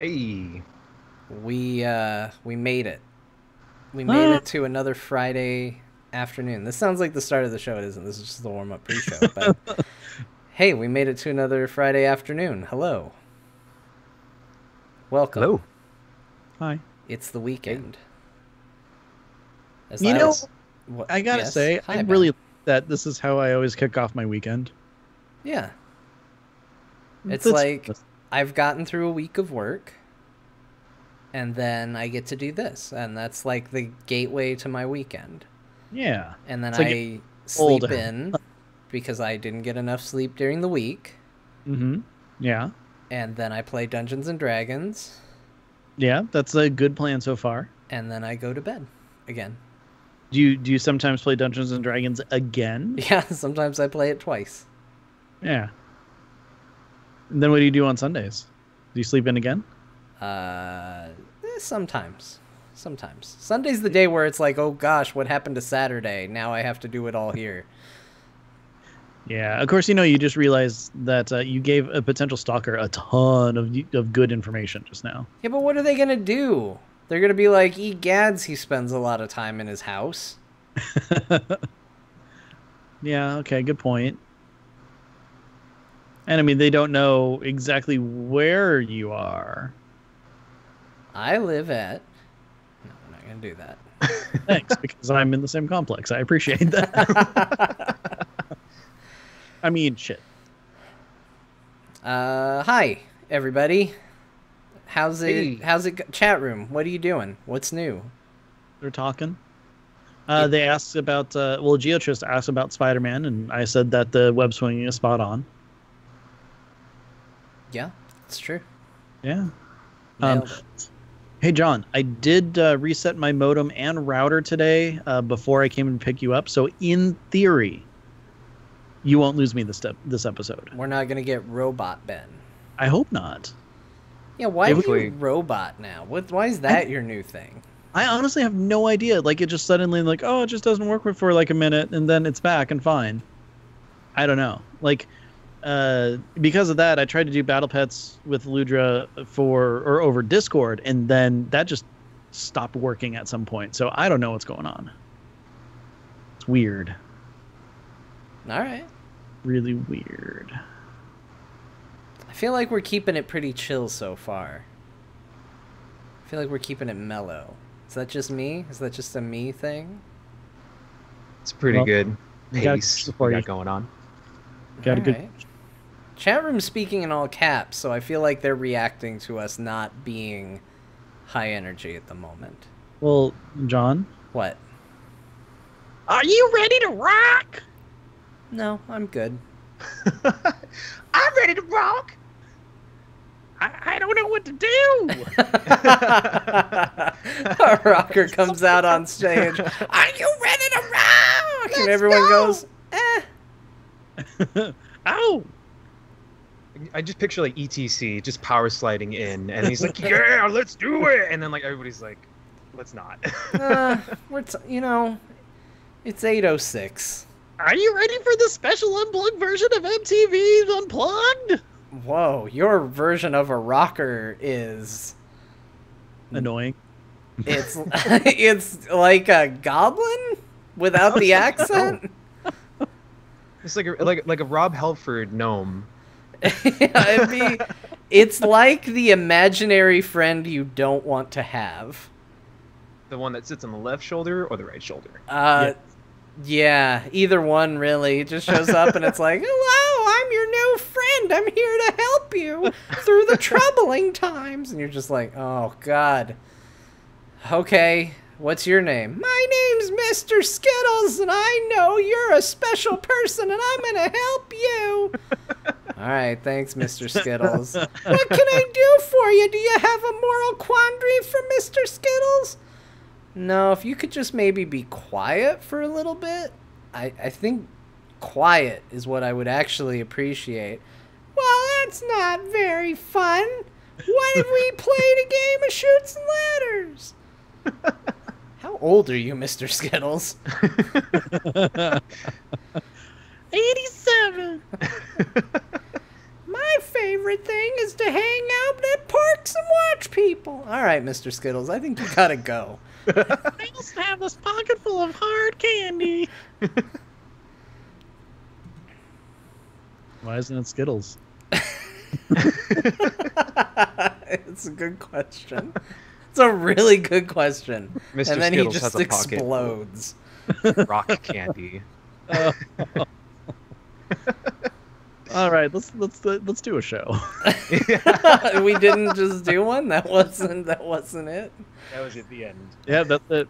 Hey. We made it. We made it to another Friday afternoon. This sounds like the start of the show. It isn't. This is just the warm up pre-show. But hey, we made it to another Friday afternoon. Hello, welcome. Hello. Hi. It's the Hey. weekend. As You I know, was, what? I gotta Yes. say, I Hi, Ben. really like that this is how I always kick off my weekend. Yeah. It's That's like I've gotten through a week of work, and then I get to do this, and that's like the gateway to my weekend. yeah. And then It's like I old. sleep in because I didn't get enough sleep during the week. Mm-hmm. Yeah. And then I play Dungeons and Dragons, Yeah, that's a good plan so far. and then I go to bed again. Do you sometimes play Dungeons and Dragons again? Yeah, sometimes I play it twice. Yeah. And then what do you do on Sundays? Do you sleep in again? Sometimes. Sometimes. Sunday's the day where it's like, oh gosh, what happened to Saturday? Now I have to do it all here. Yeah. Of course, you just realized that you gave a potential stalker a ton of good information just now. Yeah, but what are they going to do? They're going to be like, egads, he spends a lot of time in his house. Yeah. Okay. Good point. And I mean, they don't know exactly where you are. I live at... No, I'm not going to do that. Thanks, because I'm in the same complex. I appreciate that. I mean, shit. Hi, everybody. How's it? Hey. Chat room, what are you doing? What's new? They're talking. They asked about, Geotrist asked about Spider-Man, and I said that the web swinging is spot on. Yeah, it's true. Yeah. Nailed it. Hey, John, I did reset my modem and router today before I came and pick you up. So in theory, you won't lose me this episode. We're not gonna get Robot Ben. I hope not. Yeah, why are Hopefully. you Robot now? Why is that your new thing? I honestly have no idea. Like, it just suddenly, like, oh, it just doesn't work for like a minute, and then it's back and fine. I don't know. Like, because of that, I tried to do battle pets with Ludra over Discord, and then that just stopped working at some point. So I don't know what's going on. It's weird. All right. Really weird. I feel like we're keeping it pretty chill so far. I feel like we're keeping it mellow. Is that just me? Is that just a me thing? It's pretty Well, good we got pace good we for got you. going on. Got a good. Alright. Chat room speaking in all caps, so I feel like they're reacting to us not being high energy at the moment. Well, John, What? are you ready to rock? No, I'm good. I'm ready to rock. I don't know what to do. A rocker comes out on stage. Are you ready to rock? And everyone goes, eh. Ow! I just picture like ETC just power sliding in, and he's like, "Yeah, let's do it!" And then like everybody's like, "Let's not." It's 8:06. Are you ready for the special unplugged version of MTV's Unplugged? Whoa, your version of a rocker is Annoying. it's it's like a goblin without the accent. It's like a Rob Halford gnome. Yeah, it's like the imaginary friend you don't want to have. The one that sits on the left shoulder or the right shoulder. Yeah, either one really. It just shows up and it's like, hello, I'm your new friend. I'm here to help you through the troubling times. And you're just like, oh, God. Okay, what's your name? My name's Mr. Skittles, and I know you're a special person, and I'm going to help you. All right, thanks, Mr. Skittles. What can I do for you? Do you have a moral quandary for Mr. Skittles? No, if you could just maybe be quiet for a little bit. I think quiet is what I would actually appreciate. Well, that's not very fun. What if we played a game of shoots and ladders? How old are you, Mr. Skittles? 87. My favorite thing is to hang out at Park relax and watch people. All right, Mr. Skittles, I think you gotta go. I just have this pocket full of hard candy. Why isn't it Skittles? It's a good question. It's a really good question. Mr. And then Skittles he just has a pocket explodes. rock candy. All right, let's do a show. We didn't just do one. That wasn't it. That was at the end. Yeah, that's it.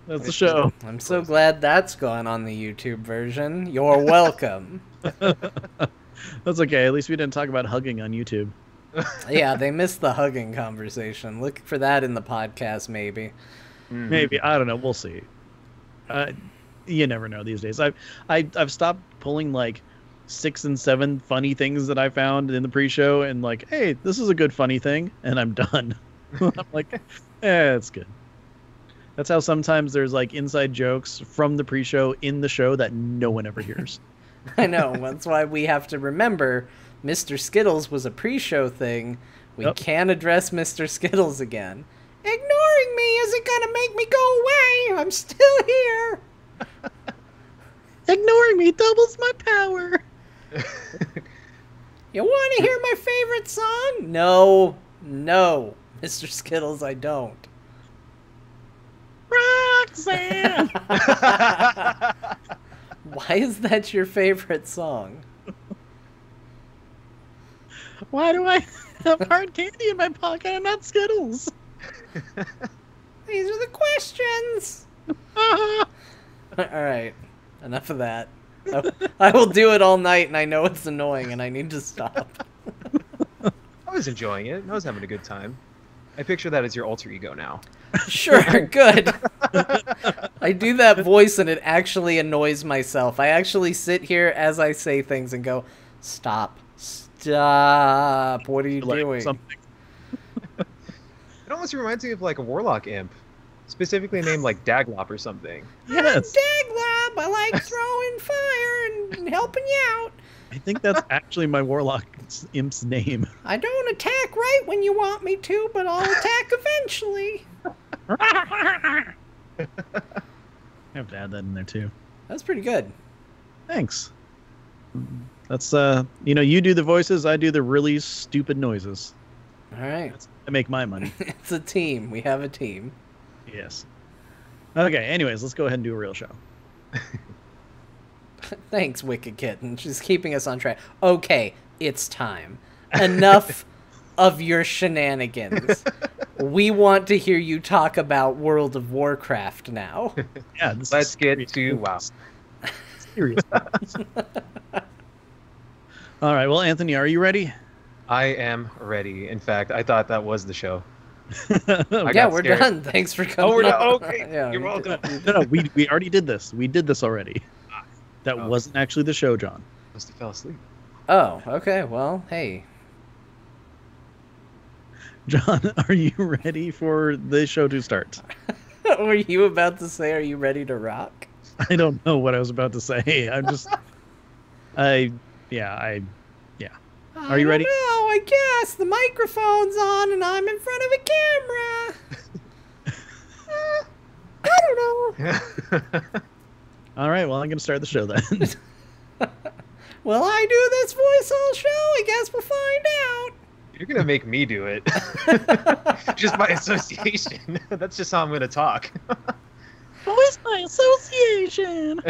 That's the show. I'm so glad that's gone on the YouTube version. You're welcome. That's okay. At least we didn't talk about hugging on YouTube. Yeah, they missed the hugging conversation. Look for that in the podcast, maybe. Mm-hmm. Maybe, I don't know. We'll see. You never know these days. I've stopped pulling like 6 and 7 funny things that I found in the pre-show and like, hey, this is a good funny thing, and I'm done. I'm like, it's good. That's how sometimes there's like inside jokes from the pre-show in the show that no one ever hears. I know. That's why we have to remember Mr. Skittles was a pre-show thing. We can't address Mr. Skittles again. Ignoring me isn't gonna make me go away. I'm still here. Ignoring me doubles my power. You want to hear my favorite song? No, Mr. Skittles, I don't. Roxanne. Why is that your favorite song? Why do I have hard candy in my pocket and not Skittles? These are the questions. All right, enough of that. I will do it all night, and I know it's annoying, and I need to stop. I was enjoying it. I was having a good time. I picture that as your alter ego now. Sure, good. I do that voice, and it actually annoys myself. I actually sit here as I say things and go, stop. Stop. What are you doing? Something. It almost reminds me of like a warlock imp. Specifically named like Daglop or something. Yes. Daglop, I like throwing fire and helping you out. I think that's actually my warlock imp's name. I don't attack right when you want me to, but I'll attack eventually. I have to add that in there too. That's pretty good. Thanks. That's you do the voices, I do the really stupid noises. All right. I make my money. It's a team. We have a team. Yes. Okay, anyways, let's go ahead and do a real show. Thanks, Wicked Kitten. She's keeping us on track. Okay, it's time. Enough of your shenanigans. We want to hear you talk about World of Warcraft now. Yeah, Let's get to WoW. Serious. All right, well, Anthony, are you ready? I am ready. In fact, I thought that was the show. Yeah, we're done. Thanks for coming. Oh, we're done. on. Okay. Yeah, You're welcome. No, we already did this. We did this already. That Oh. wasn't actually the show, John. Must have fell asleep. Oh, okay. Well, hey. John, are you ready for the show to start? Were you about to say, are you ready to rock? I don't know what I was about to say. I'm just... Yeah. Are you ready? No, I guess. The microphone's on and I'm in front of a camera. I don't know. All right, well, I'm going to start the show then. Will I do this voice all show? I guess we'll find out. You're gonna make me do it. Just by association. That's just how I'm gonna talk. Voice by association.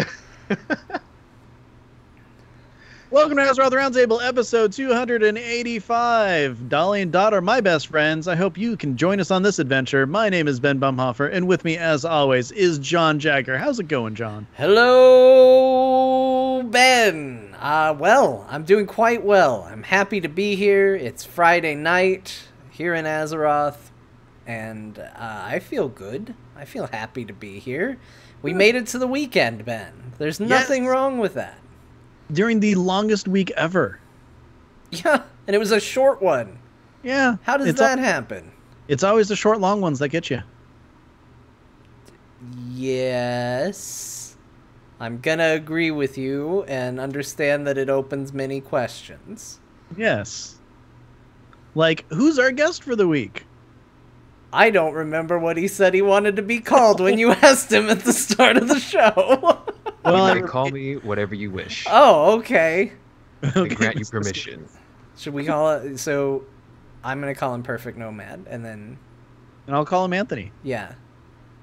Welcome to Azeroth Roundtable, episode 285. Dolly and Dot are my best friends. I hope you can join us on this adventure. My name is Ben Bumhofer, and with me, as always, is John Jagger. How's it going, John? Hello, Ben. Well, I'm doing quite well. I'm happy to be here. It's Friday night here in Azeroth, and I feel good. I feel happy to be here. We made it to the weekend, Ben. There's nothing wrong with that. During the longest week ever. Yeah, and it was a short one. Yeah. How does that happen? It's always the short, long ones that get you. Yes. I'm gonna agree with you and understand that it opens many questions. Yes. Like, who's our guest for the week? I don't remember what he said he wanted to be called when you asked him at the start of the show. Well, you may call me whatever you wish. Oh, okay. I grant you permission. Should we call it? So, I'm gonna call him Perfect Nomad, and then. And I'll call him Anthony. Yeah.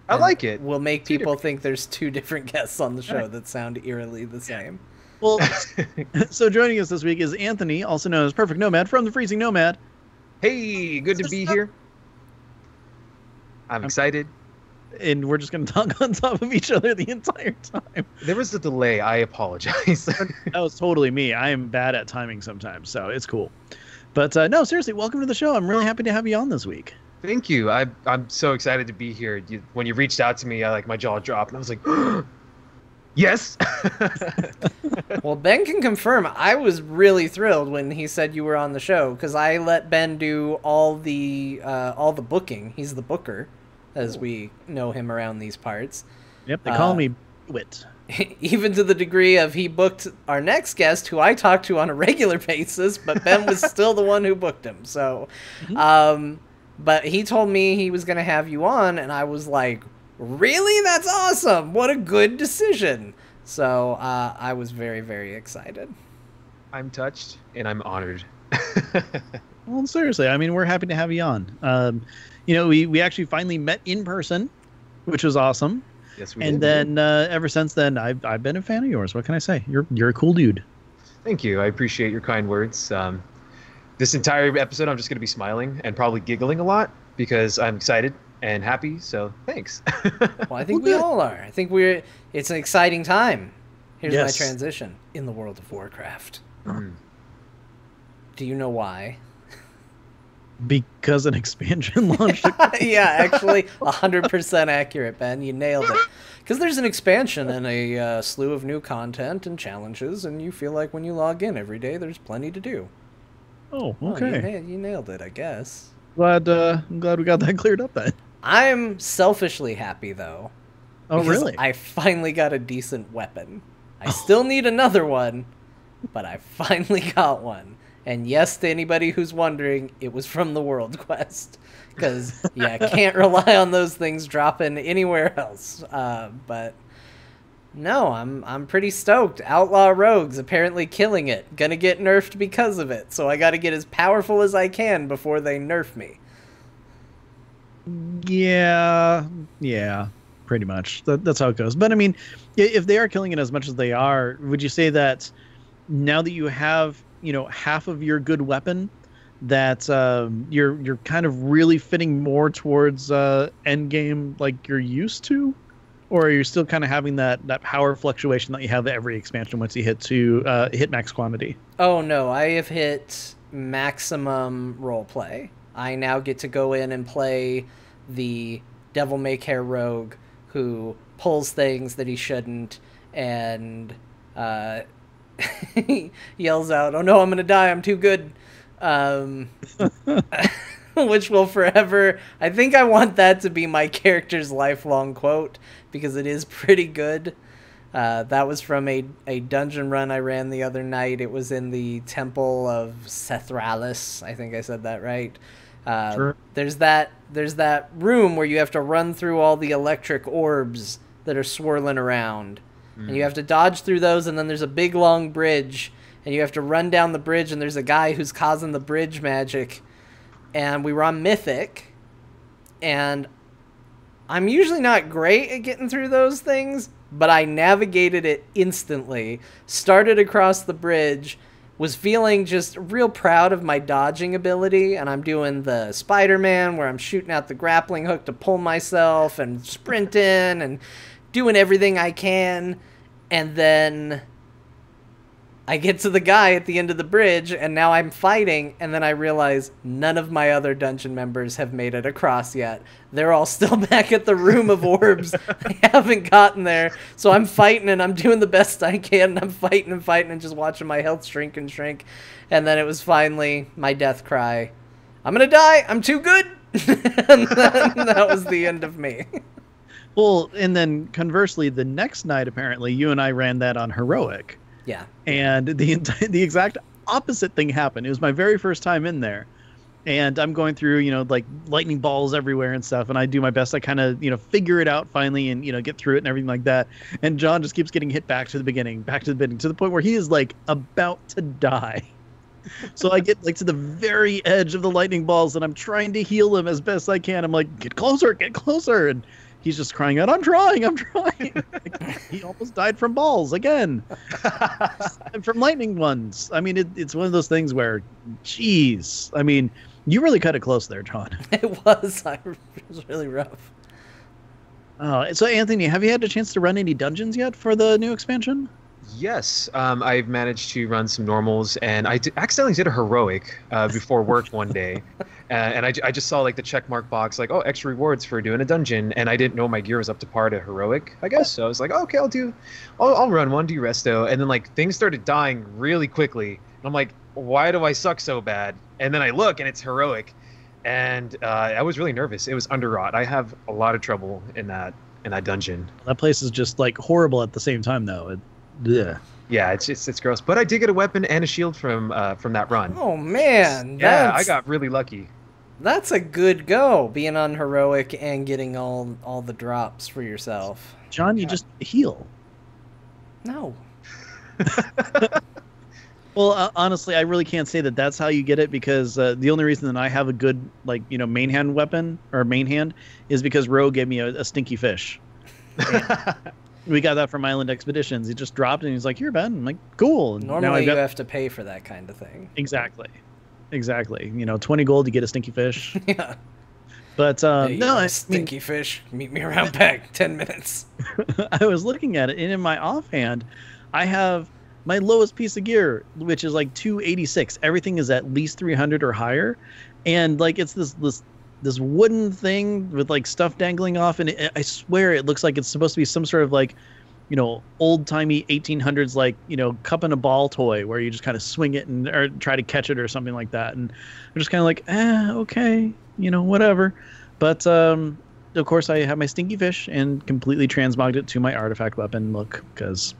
I like it. We'll make people think there's two different guests on the show that sound eerily the same. Well, so joining us this week is Anthony, also known as Perfect Nomad from the Freezing Nomad. Hey, good to be here. I'm excited. And we're just going to talk on top of each other the entire time. There was a delay. I apologize. That was totally me. I am bad at timing sometimes, so it's cool. But no, seriously, welcome to the show. I'm really happy to have you on this week. Thank you. I'm so excited to be here. When you reached out to me, my jaw dropped, and I was like, yes. Well, Ben can confirm. I was really thrilled when he said you were on the show because I let Ben do all the booking. He's the booker, as we know him around these parts. Yep, they call me Wit. Even to the degree of he booked our next guest, who I talk to on a regular basis, but Ben was still the one who booked him. So, but he told me he was going to have you on, and I was like, really? That's awesome. What a good decision. So I was very, very excited. I'm touched, and I'm honored. Well, seriously, I mean, we're happy to have you on. We actually finally met in person, which was awesome. Yes, we did. And then ever since then, I've been a fan of yours. What can I say? You're a cool dude. Thank you. I appreciate your kind words. This entire episode, I'm just going to be smiling and probably giggling a lot because I'm excited and happy. So thanks. Well, I think we all are. I think it's an exciting time. Here's my transition in the world of Warcraft. Do you know why? Because an expansion launched. Yeah, actually, 100% accurate, Ben. You nailed it. Because there's an expansion and a slew of new content and challenges, and you feel like when you log in every day, there's plenty to do. Oh, okay. You nailed it, I guess. I'm glad we got that cleared up then. I'm selfishly happy, though. Oh, really? I finally got a decent weapon. I still need another one, but I finally got one. And yes, to anybody who's wondering, it was from the World Quest. Because, yeah, can't rely on those things dropping anywhere else. But, no, I'm pretty stoked. Outlaw Rogues apparently killing it. Gonna get nerfed because of it. So I gotta get as powerful as I can before they nerf me. Yeah, pretty much. That's how it goes. But, I mean, if they are killing it as much as they are, would you say that now that you have half of your good weapon, that you're kind of really fitting more towards end game like you're used to, or are you still kind of having that power fluctuation that you have every expansion once you hit max quantity? Oh no, I have hit maximum roleplay. I now get to go in and play the Devil May Care rogue who pulls things that he shouldn't and he yells out, "Oh no, I'm gonna die, I'm too good," which will forever, I think I want that to be my character's lifelong quote, because it is pretty good. That was from a dungeon run I ran the other night. It was in the Temple of Sethralis, I think I said that right. Sure. There's that room where you have to run through all the electric orbs that are swirling around. And you have to dodge through those, and then there's a big, long bridge, and you have to run down the bridge, and there's a guy who's causing the bridge magic. And we were on Mythic, and I'm usually not great at getting through those things, but I navigated it instantly, started across the bridge, was feeling just real proud of my dodging ability, and I'm doing the Spider-Man where I'm shooting out the grappling hook to pull myself and sprinting and doing everything I can, and then I get to the guy at the end of the bridge, and now I'm fighting, and then I realize none of my other dungeon members have made it across yet. They're all still back at the room of orbs. I haven't gotten there, so I'm fighting, and I'm doing the best I can, and I'm fighting and just watching my health shrink and shrink, and then it was finally my death cry. I'm gonna die! I'm too good! And then that was the end of me. Well, and then conversely, the next night, apparently, you and I ran that on Heroic. Yeah. And the exact opposite thing happened. It was my very first time in there. And I'm going through, like lightning balls everywhere and stuff. And I do my best. I kind of, figure it out finally and, get through it and everything like that. And John just keeps getting hit back to the beginning, to the point where he is like about to die. So I get like to the very edge of the lightning balls and I'm trying to heal him as best I can. I'm like, get closer, get closer. And he's just crying out, I'm trying. Like, he almost died from balls again. And from lightning ones. I mean, it's one of those things where, geez, I mean, you really cut it close there, John. It was. It was really rough. So Anthony, have you had a chance to run any dungeons yet for the new expansion? Yes, I've managed to run some normals, and accidentally did a heroic before work one day, and I just saw like the check mark box, like, oh, extra rewards for doing a dungeon, and I didn't know my gear was up to par to heroic, I guess. So I was like, oh, okay, I'll run one, do resto, and then like things started dying really quickly, and I'm like, why do I suck so bad? And then I look, and it's heroic, and I was really nervous. It was underwrought. I have a lot of trouble in that dungeon. That place is just like horrible at the same time, though. Yeah. Yeah, it's gross. But I did get a weapon and a shield from that run. Oh man, yeah, I got really lucky. That's a good go, being on heroic and getting all the drops for yourself. John, you just heal. No. Well, honestly, I really can't say that that's how you get it, because the only reason that I have a good main hand weapon or main hand is because Ro gave me a stinky fish. We got that from Island Expeditions. He just dropped it and he's like, here, Ben. I'm like, cool. And normally you have to pay for that kind of thing. Exactly. 20 gold to get a stinky fish. Yeah. But no, stinky fish. Meet me around back. 10 minutes. I was looking at it, and in my offhand, I have my lowest piece of gear, which is like 286. Everything is at least 300 or higher, and like it's this wooden thing with like stuff dangling off, and I swear it looks like it's supposed to be some sort of like, old-timey 1800s cup and a ball toy where you just kind of swing it or try to catch it or something like that. And I'm just kind of like, okay, whatever. But of course I have my stinky fish and completely transmogged it to my artifact weapon look, because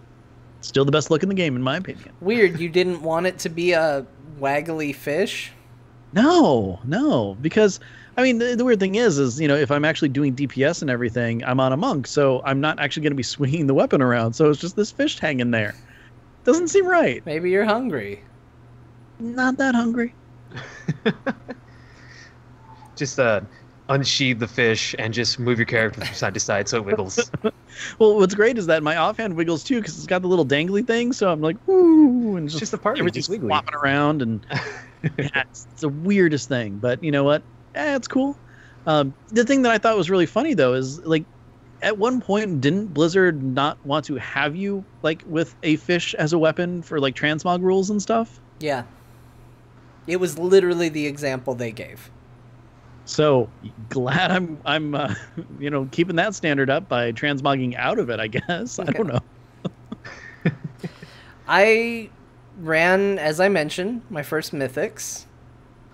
it's still the best look in the game in my opinion. Weird, you didn't want it to be a waggly fish? No, because I mean, the weird thing is, if I'm actually doing DPS and everything, I'm on a monk, so I'm not actually going to be swinging the weapon around. So it's just this fish hanging there. Doesn't seem right. Maybe you're hungry. Not that hungry. Just unsheathe the fish and just move your character from side to side so it wiggles. Well, what's great is that my offhand wiggles too, because it's got the little dangly thing. So I'm like, woo, and it's just a party. Everything's flopping around, and yeah, it's the weirdest thing. But you know what? It's cool. The thing that I thought was really funny though is like, at one point, didn't Blizzard not want to have you like with a fish as a weapon for like transmog rules and stuff? Yeah. It was literally the example they gave. So glad I'm keeping that standard up by transmogging out of it, I guess. I don't know. I ran, as I mentioned, my first Mythics,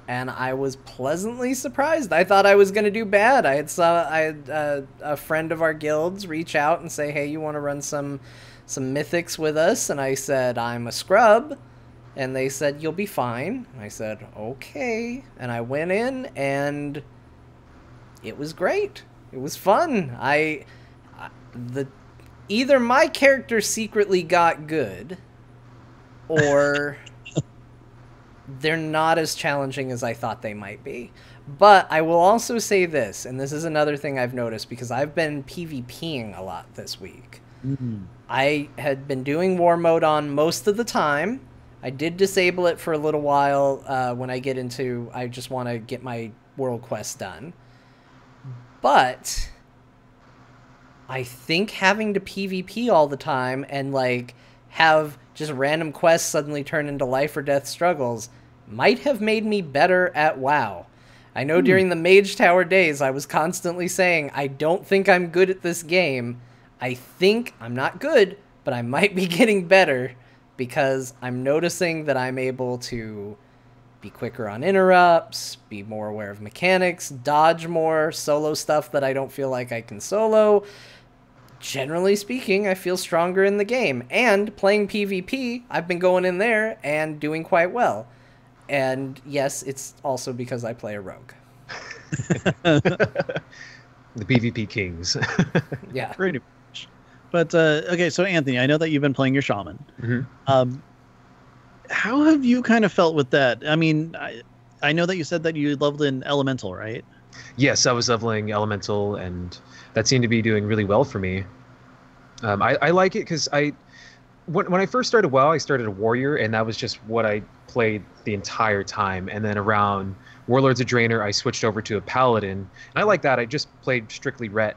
and I was pleasantly surprised. I thought I was going to do bad. I had a friend of our guild's reach out and say, hey, you want to run some Mythics with us? And I said, I'm a scrub. And they said, you'll be fine. And I said, okay. And I went in, and it was great. It was fun. Either my character secretly got good, or they're not as challenging as I thought they might be. But I will also say this, and this is another thing I've noticed, because I've been PvPing a lot this week. Mm-hmm. I had been doing war mode on most of the time. I did disable it for a little while when I just want to get my world quest done. But I think having to PvP all the time and like have just random quests suddenly turn into life or death struggles might have made me better at WoW. I know during the Mage Tower days I was constantly saying, I don't think I'm good at this game. I think I'm not good, but I might be getting better, because I'm noticing that I'm able to be quicker on interrupts, be more aware of mechanics, dodge more, solo stuff that I don't feel like I can solo. Generally speaking, I feel stronger in the game. And playing PvP, I've been going in there and doing quite well. And yes, it's also because I play a rogue. The PvP kings. Yeah. Pretty much. But okay, so Anthony, I know that you've been playing your shaman. Hmm. How have you kind of felt with that? I mean, I know that you said that you leveled in elemental, right? Yes, I was leveling elemental, and that seemed to be doing really well for me. I like it because when I first started WoW, I started a warrior, and that was just what I played the entire time. And then around Warlords of Draenor, I switched over to a paladin, and I like that. I just played strictly Ret,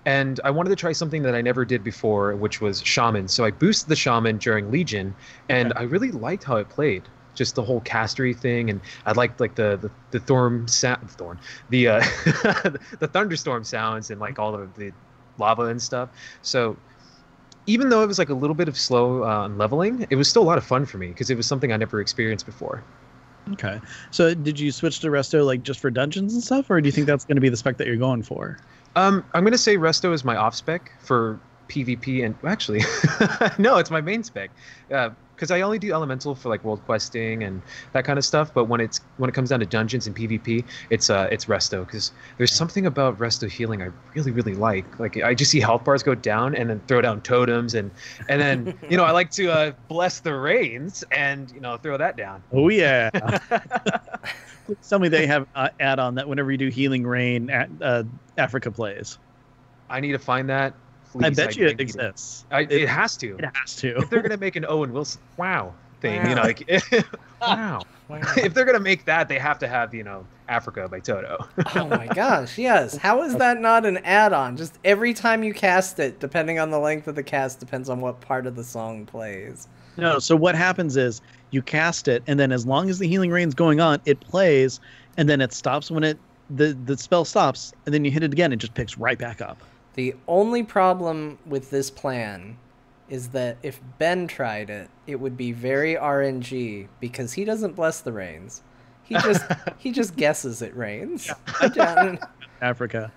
and I wanted to try something that I never did before, which was shaman. So I boosted the shaman during Legion, and I really liked how it played. Just the whole castery thing, and I liked like the thorn, the the thunderstorm sounds, and like all of the lava and stuff. So even though it was like a little bit of slow leveling, it was still a lot of fun for me because it was something I never experienced before. Okay. So did you switch to Resto like just for dungeons and stuff, or do you think that's going to be the spec that you're going for? I'm gonna say Resto is my off spec for PvP, and actually, no, it's my main spec. Because I only do elemental for like world questing and that kind of stuff. But when it comes down to dungeons and PvP, it's Resto, because there's something about Resto healing I really like. Like I just see health bars go down and then throw down totems, and then I like to bless the rains and throw that down. Oh yeah. Please tell me they have add-on that whenever you do healing rain, Africa plays. I need to find that. Please, I bet you it exists. It has to. It has to. If they're gonna make an Owen Wilson thing, Wow. like wow. If they're gonna make that, they have to have Africa by Toto. Oh my gosh, yes. How is that not an add-on? Just every time you cast it, depending on the length of the cast, depends on what part of the song plays. No, so what happens is you cast it, and then as long as the healing rain's going on, it plays, and then it stops when the spell stops, and then you hit it again, it just picks right back up. The only problem with this plan is that if Ben tried it, it would be very RNG because he doesn't bless the rains. He just guesses it rains. Africa.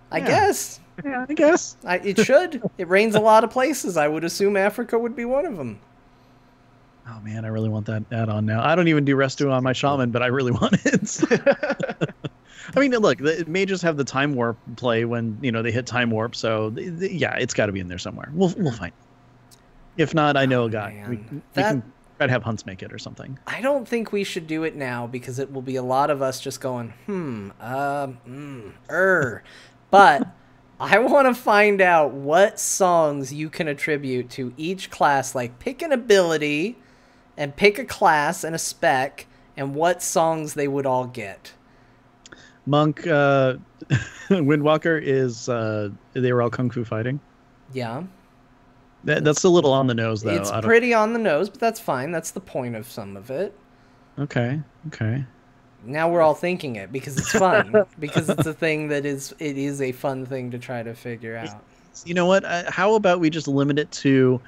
I guess. Yeah, I guess. It should. It rains a lot of places. I would assume Africa would be one of them. Oh man, I really want that add-on now. I don't even do Resto on my shaman, but I really want it. I mean, look, mages have the time warp play when they hit time warp, so yeah, it's got to be in there somewhere. We'll find it. If not, I know a guy. We can try to have Hunts make it or something. I don't think we should do it now because it will be a lot of us just going, But I want to find out what songs you can attribute to each class. Like, pick an ability and pick a class and a spec and what songs they would all get. Monk, Windwalker is, they were all Kung Fu fighting. Yeah. That's a little on the nose, though. It's pretty on the nose, but that's fine. That's the point of some of it. Okay. Now we're all thinking it because it's fun. Because it's a thing it is a fun thing to try to figure out. You know what? How about we just limit it to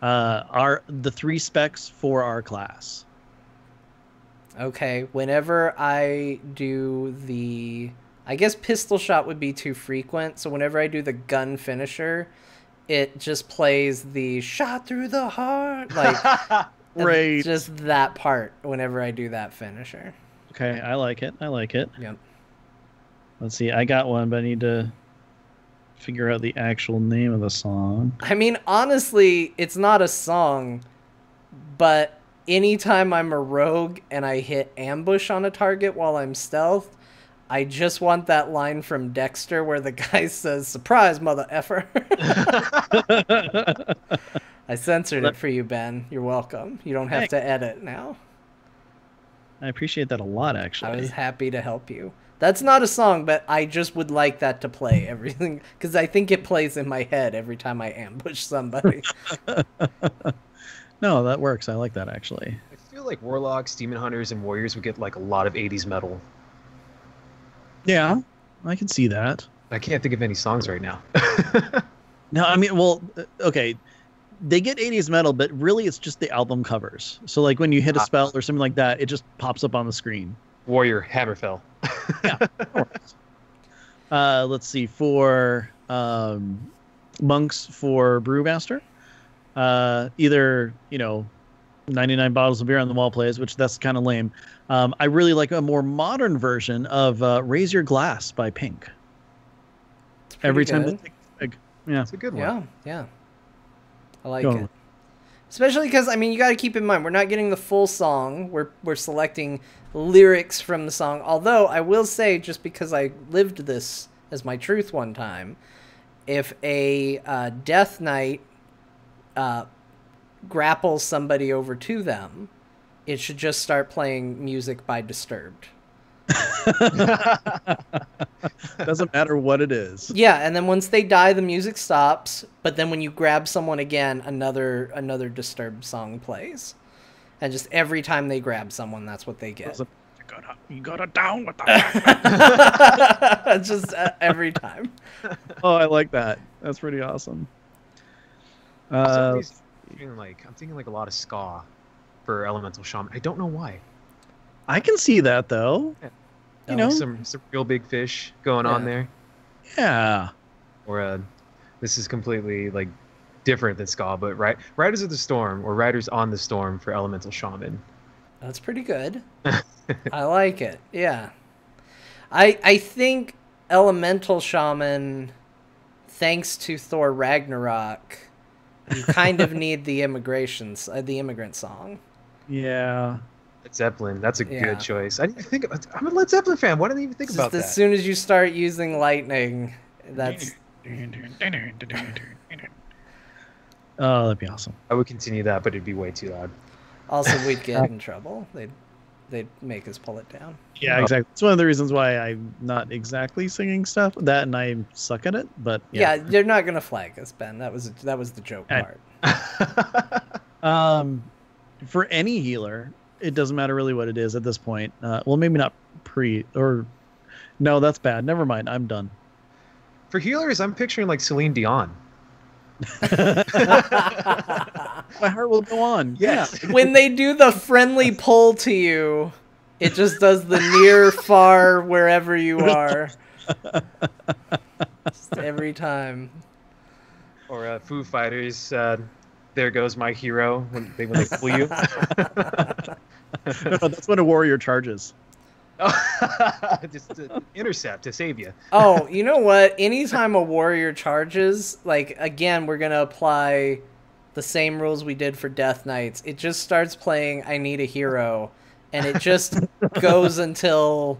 the 3 specs for our class? Okay, whenever I do I guess pistol shot would be too frequent, so whenever I do the gun finisher, it just plays the shot through the heart, like Right. just that part whenever I do that finisher. Okay, I like it. Yep. Let's see, I got one, but I need to figure out the actual name of the song. I mean, honestly, it's not a song, but anytime I'm a rogue and I hit ambush on a target while I'm stealth, I just want that line from Dexter where the guy says, "Surprise, mother effer." I censored it for you, Ben. You're welcome. You don't have to edit now. I appreciate that a lot, actually. I was happy to help you. That's not a song, but I just would like that to play everything because I think it plays in my head every time I ambush somebody. No, that works. I like that, actually. I feel like Warlocks, Demon Hunters, and Warriors would get like a lot of 80s metal. Yeah, I can see that. I can't think of any songs right now. No, I mean, well, okay. They get 80s metal, but really it's just the album covers. So like when you hit a spell or something like that, it just pops up on the screen. Warrior, Hammerfell. Yeah. Let's see, for monks for Brewmaster, either 99 bottles of beer on the wall plays, which that's kind of lame. I really like a more modern version of Raise Your Glass by Pink. Every time they take a swig. Yeah. It's a good one. Yeah, yeah. I like it. Especially because, I mean, you got to keep in mind, we're not getting the full song. We're selecting lyrics from the song. Although, I will say, just because I lived this as my truth one time, if a Death Knight grapples somebody over to them, it should just start playing music by Disturbed. Doesn't matter what it is. Yeah, and then once they die, the music stops. But then when you grab someone again, another Disturbed song plays, and just every time they grab someone, that's what they get. You gotta down with that. Just every time. Oh, I like that. That's pretty awesome. I'm thinking like a lot of ska for Elemental Shaman. I don't know why. I can see that though. Yeah. You know, some real big fish going on there. Yeah. Or this is completely like different than ska, but Riders of the Storm or Riders on the Storm for Elemental Shaman. That's pretty good. I like it. Yeah. I think Elemental Shaman, thanks to Thor Ragnarok, you kind of need the immigrant song. Yeah. Led Zeppelin, that's a good choice. I didn't even think I'm a Led Zeppelin fan. Why didn't I even think about that? As soon as you start using lightning, that's... Oh, that'd be awesome. I would continue that, but it'd be way too loud. Also, we'd get in trouble. They'd make us pull it down. Yeah, exactly. It's one of the reasons why I'm not exactly singing stuff. That and I suck at it, but yeah, they're not gonna flag us, Ben. That was the joke part. For any healer, it doesn't matter really what it is at this point. Well, maybe not no, that's bad. Never mind. I'm done. For healers, I'm picturing like Celine Dion. My heart will go on. Yes. Yeah. When they do the friendly pull to you, it just does the near, far, wherever you are. Just every time. Or Foo Fighters, There Goes My Hero, when they pull you. No, that's when a warrior charges. Just to intercept, to save you. Oh, you know what? Anytime a warrior charges, like, again, we're going to apply the same rules we did for Death Knights. It just starts playing I Need a Hero, and it just goes until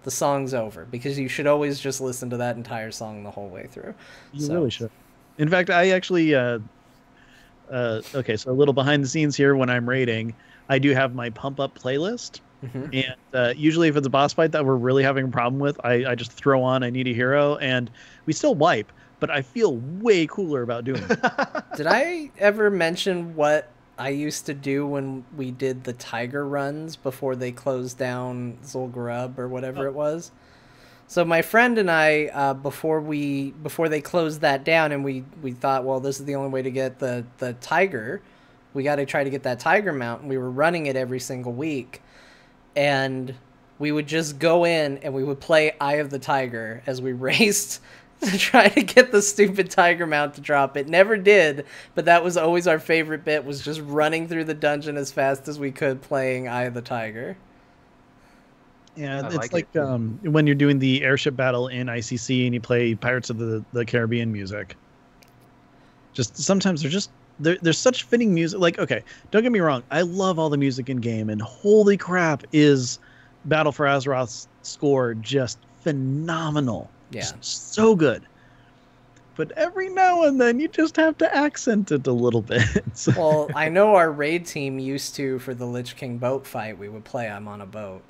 the song's over, because you should always just listen to that entire song the whole way through. You really should. In fact, I actually... okay, so a little behind the scenes here. When I'm raiding, I do have my pump up playlist. And usually if it's a boss fight that we're really having a problem with, I just throw on I Need a Hero, and we still wipe, but I feel way cooler about doing it. Did I ever mention what I used to do when we did the Tiger runs before they closed down Zul'Gurub or whatever it was? So my friend and I, before they closed that down, and we thought, well, this is the only way to get the Tiger, we got to try to get that Tiger mount, and we were running it every single week. And we would just go in and we would play Eye of the Tiger as we raced to try to get the stupid Tiger mount to drop. It never did, but that was always our favorite bit, was just running through the dungeon as fast as we could playing Eye of the Tiger. Yeah, it's like when you're doing the airship battle in ICC and you play Pirates of the Caribbean music. Just sometimes there's such fitting music. Like, okay, don't get me wrong, I love all the music in game, and holy crap, is Battle for Azeroth's score just phenomenal. Yeah, just so good. But every now and then you just have to accent it a little bit. Well, I know our raid team used to, for the Lich King boat fight, we would play I'm on a Boat.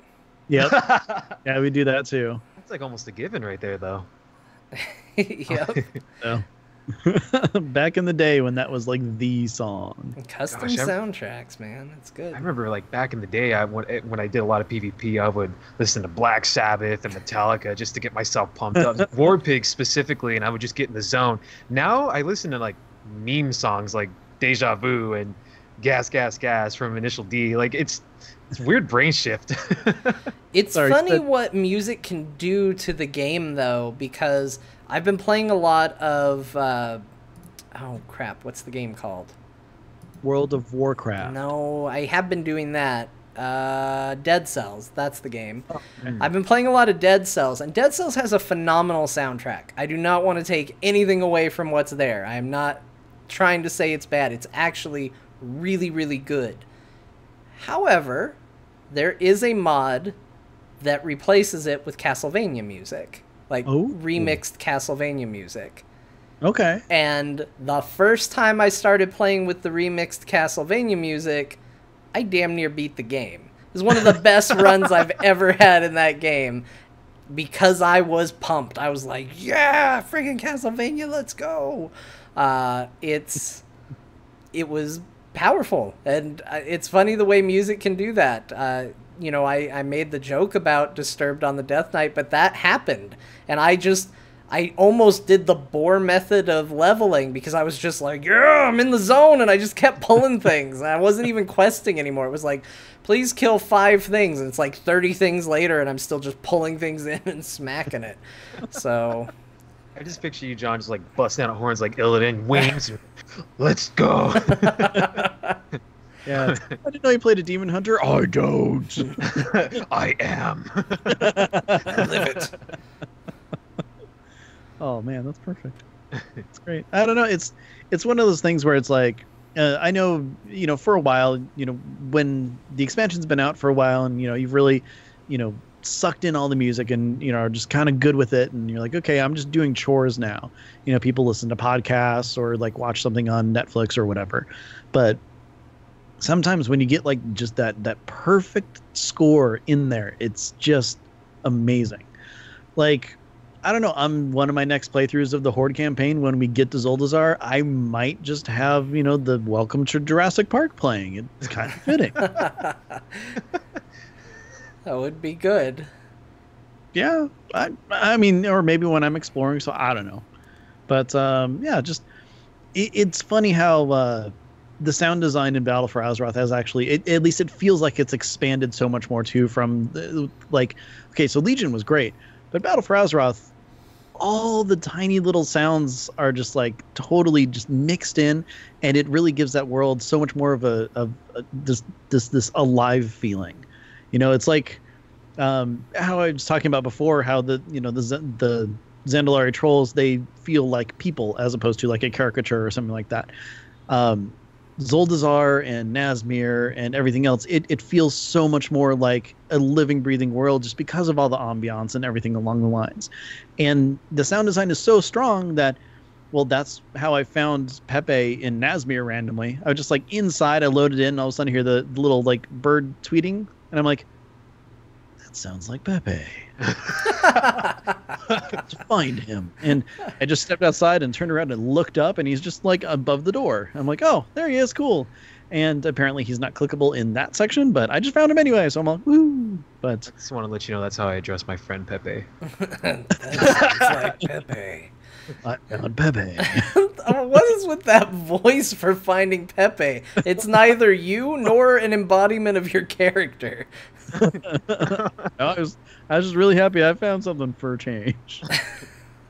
Yep. Yeah, we do that too. That's like almost a given right there, though. Yep. So. Back in the day when that was like the song. Custom soundtracks, man. It's good. I remember like back in the day, when I did a lot of PvP, I would listen to Black Sabbath and Metallica just to get myself pumped up. Warpig specifically, and I would just get in the zone. Now I listen to like meme songs like Deja Vu and Gas Gas Gas from Initial D. Like it's weird brain shift. It's funny what music can do to the game, though, because I've been playing a lot of oh crap, what's the game called? World of Warcraft. No, I have been doing that. Dead Cells, that's the game. Oh, I've been playing a lot of Dead Cells, and Dead Cells has a phenomenal soundtrack. I do not want to take anything away from what's there. I am not trying to say it's bad. It's actually really, really good. However, there is a mod that replaces it with Castlevania music. Like, remixed Castlevania music. Okay. And the first time I started playing with the remixed Castlevania music, I damn near beat the game. It was one of the best runs I've ever had in that game because I was pumped. I was like, yeah, freaking Castlevania, let's go. It was powerful, and it's funny the way music can do that. You know, I made the joke about Disturbed on the Death Knight, but that happened, and I almost did the bore method of leveling because I was just like, yeah, I'm in the zone, and I just kept pulling things. I wasn't even questing anymore. It was like, please kill 5 things, and it's like 30 things later, and I'm still just pulling things in and smacking it. So I just picture you, John, just like busting out horns like Illidan, wings. Let's go. Yeah. I didn't know you played a demon hunter. I don't. I am. I live it. Oh man, that's perfect. It's great. I don't know. It's one of those things where it's like, I know, you know, for a while, you know, when the expansion's been out for a while, and you know, you've really, you know, sucked in all the music, and you know, are just kind of good with it, and you're like, okay, I'm just doing chores now. You know, people listen to podcasts or like watch something on Netflix or whatever, but sometimes when you get like just that perfect score in there, it's just amazing. Like, I don't know, on one of my next playthroughs of the Horde campaign, when we get to Zuldazar, I might just have, you know, the Welcome to Jurassic Park playing. It's kind of fitting. That would be good. Yeah, I mean, or maybe when I'm exploring, so I don't know. But yeah, just it's funny how the sound design in Battle for Azeroth has actually, at least it feels like it's expanded so much more too from like, okay, so Legion was great, but Battle for Azeroth, all the tiny little sounds are just like totally just mixed in, and it really gives that world so much more of a this alive feeling. You know, it's like how I was talking about before, how the Zandalari trolls, they feel like people as opposed to like a caricature or something like that. Zuldazar and Nazmir and everything else, it feels so much more like a living, breathing world just because of all the ambiance and everything along the lines. And the sound design is so strong that, well, that's how I found Pepe in Nazmir randomly. I was just like inside, I loaded in, and all of a sudden I hear the little like bird tweeting, and I'm like, that sounds like Pepe. To find him, and I just stepped outside and turned around and looked up, and he's just like above the door. I'm like, oh, there he is, cool. And apparently he's not clickable in that section, but I just found him anyway, so I'm like, woo. But I just want to let you know that's how I address my friend Pepe. That sounds like Pepe. I found Pepe. What is with that voice for finding Pepe? It's neither you nor an embodiment of your character. I was just really happy I found something for a change.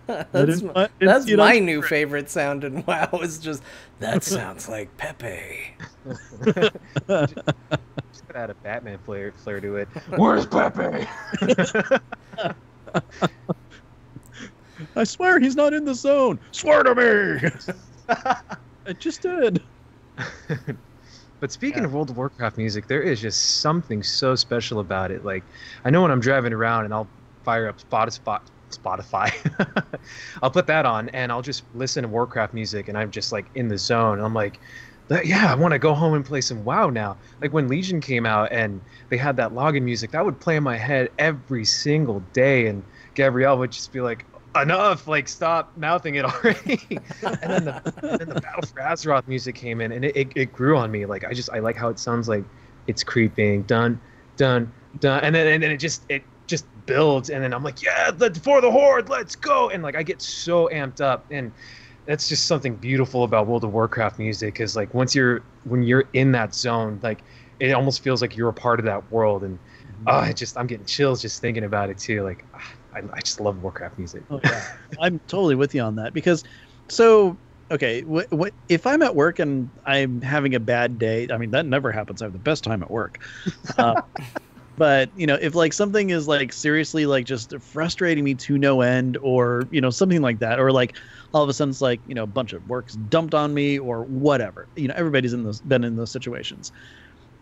That's my new favorite sound in WoW, is just, that sounds like Pepe. Just gotta add a Batman flair to it. Where's Pepe? I swear he's not in the zone. Swear to me. I just did. But speaking of World of Warcraft music, there is just something so special about it. Like, I know when I'm driving around and I'll fire up Spotify, I'll put that on and I'll just listen to Warcraft music, and I'm just like in the zone. And I'm like, yeah, I want to go home and play some WoW now. Like when Legion came out and they had that login music, that would play in my head every single day, and Gabrielle would just be like, enough, like stop mouthing it already. and then the Battle for Azeroth music came in, and it grew on me. Like I like how it sounds, like it's creeping, dun dun dun, and then it just builds, and then I'm like, yeah, for the Horde, let's go. And like I get so amped up, and that's just something beautiful about World of Warcraft music, is like when you're in that zone, like it almost feels like you're a part of that world. And I'm getting chills just thinking about it too. Like I just love Warcraft music. Oh, yeah. I'm totally with you on that, because so okay, if I'm at work and I'm having a bad day? I mean, that never happens. I have the best time at work. Uh, but if like something is like seriously like just frustrating me to no end, or something like that, or like all of a sudden it's like a bunch of work's dumped on me or whatever. Everybody's been in those situations.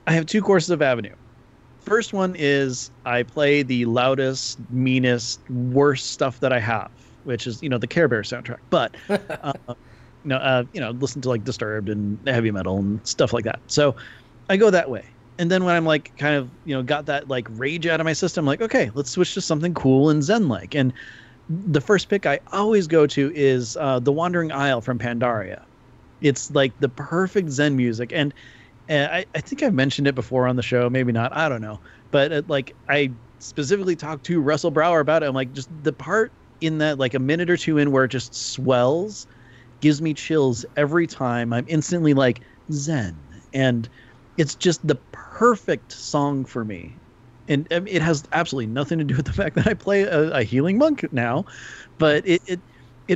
I have two courses of avenue. First one is I play the loudest, meanest, worst stuff that I have, which is the Care Bear soundtrack. But listen to like Disturbed and heavy metal and stuff like that. So I go that way. And then when I'm like kind of got that like rage out of my system, like, okay, let's switch to something cool and zen like. And the first pick I always go to is The Wandering Isle from Pandaria. It's like the perfect zen music. And I think I've mentioned it before on the show, maybe not, I don't know. But like I specifically talked to Russell Brower about it. I'm like, just the part in that like a minute or two in where it just swells gives me chills every time. I'm instantly like zen. And it's just the perfect song for me. And it has absolutely nothing to do with the fact that I play a healing monk now, but it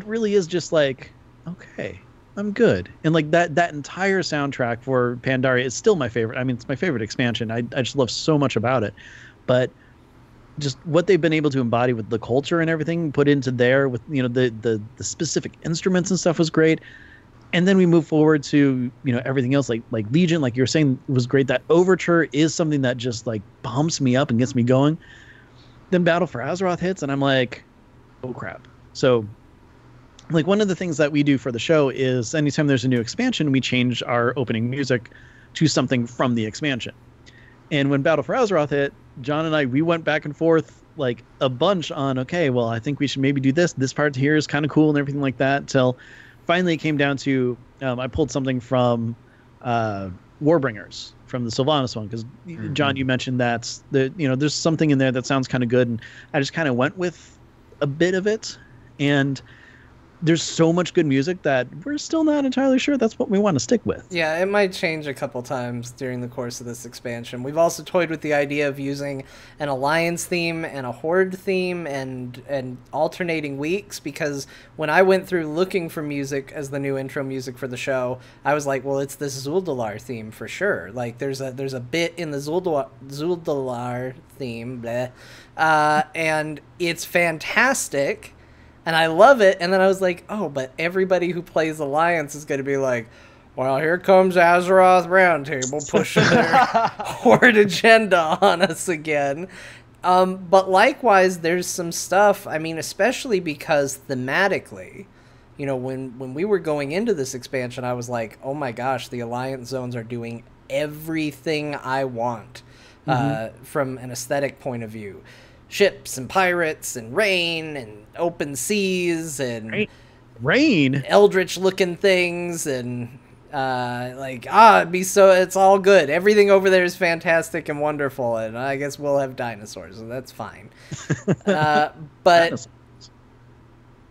really is just like, okay, I'm good. And like that entire soundtrack for Pandaria is still my favorite. I mean, it's my favorite expansion. I just love so much about it. But just what they've been able to embody with the culture and everything put into there with the specific instruments and stuff was great. And then we move forward to everything else like Legion, like you were saying, was great. That overture is something that just like pumps me up and gets me going. Then Battle for Azeroth hits and I'm like, oh crap. So like one of the things that we do for the show is anytime there's a new expansion, we change our opening music to something from the expansion. And when Battle for Azeroth hit, John and I, we went back and forth like a bunch on, okay, well, I think we should maybe do this. This part here is kind of cool and everything like that. Till finally it came down to I pulled something from Warbringers, from the Sylvanas one, because John, you mentioned that there's something in there that sounds kind of good, and I just kind of went with a bit of it. And there's so much good music that we're still not entirely sure that's what we want to stick with. Yeah, it might change a couple times during the course of this expansion. We've also toyed with the idea of using an Alliance theme and a Horde theme and alternating weeks, because when I went through looking for music as the new intro music for the show, I was like, well, it's this Zul'Dalar theme for sure. Like there's a bit in the Zul'Dalar theme, and it's fantastic. And I love it. And then I was like, oh, but everybody who plays Alliance is going to be like, well, here comes Azeroth Roundtable pushing their Horde agenda on us again. But likewise, there's some stuff, I mean, especially because thematically, when we were going into this expansion, I was like, oh my gosh, the Alliance zones are doing everything I want from an aesthetic point of view. Ships and pirates and rain and open seas and rain eldritch looking things and it's all good. Everything over there is fantastic and wonderful, and I guess we'll have dinosaurs, so that's fine. But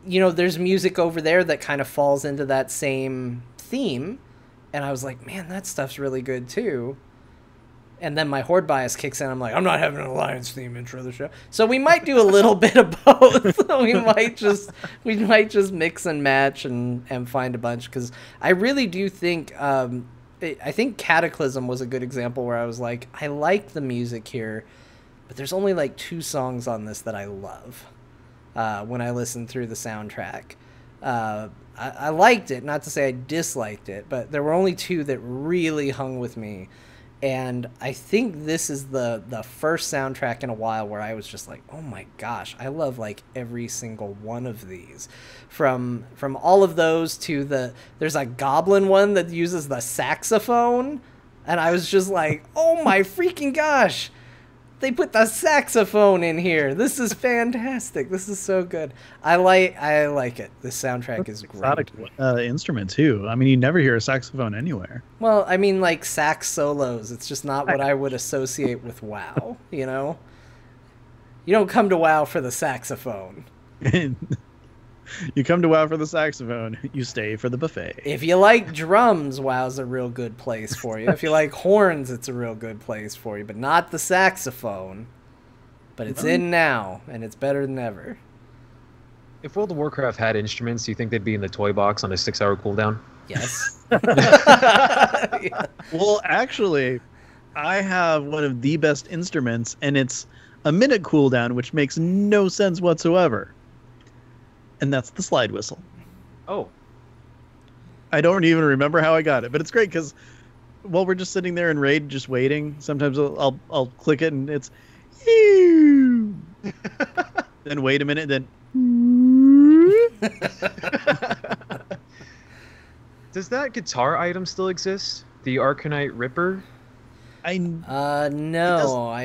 there's music over there that kind of falls into that same theme, and I was like, man, that stuff's really good too. And then my Horde bias kicks in. I'm like, I'm not having an Alliance theme intro of the show. So we might do a little bit of both. we might just mix and match and find a bunch, because I really do think I think Cataclysm was a good example where I was like, I like the music here, but there's only like 2 songs on this that I love when I listen through the soundtrack. I liked it, not to say I disliked it, but there were only 2 that really hung with me. And I think this is the first soundtrack in a while where I was just like, oh my gosh, I love like every single one of these. From all of those to there's a goblin one that uses the saxophone. And I was just like, oh my freaking gosh, they put the saxophone in here. This is fantastic. This is so good. I like it. This soundtrack is great. Instrument too. I mean, you never hear a saxophone anywhere. Well, I mean, like sax solos. It's just not what I would associate with WoW. You don't come to WoW for the saxophone. You come to WoW for the saxophone. You stay for the buffet. If you like drums, WoW's a real good place for you. If you like horns, it's a real good place for you. But not the saxophone. But it's in now, and it's better than ever. If World of Warcraft had instruments, do you think they'd be in the toy box on a 6-hour cooldown? Yes. Well, actually, I have one of the best instruments, and it's a minute cooldown, which makes no sense whatsoever. And that's the slide whistle. Oh, I don't even remember how I got it, but it's great because while we're just sitting there in raid, just waiting, sometimes I'll click it and it's, then wait a minute, then. does that guitar item still exist? The Arcanite Ripper? No,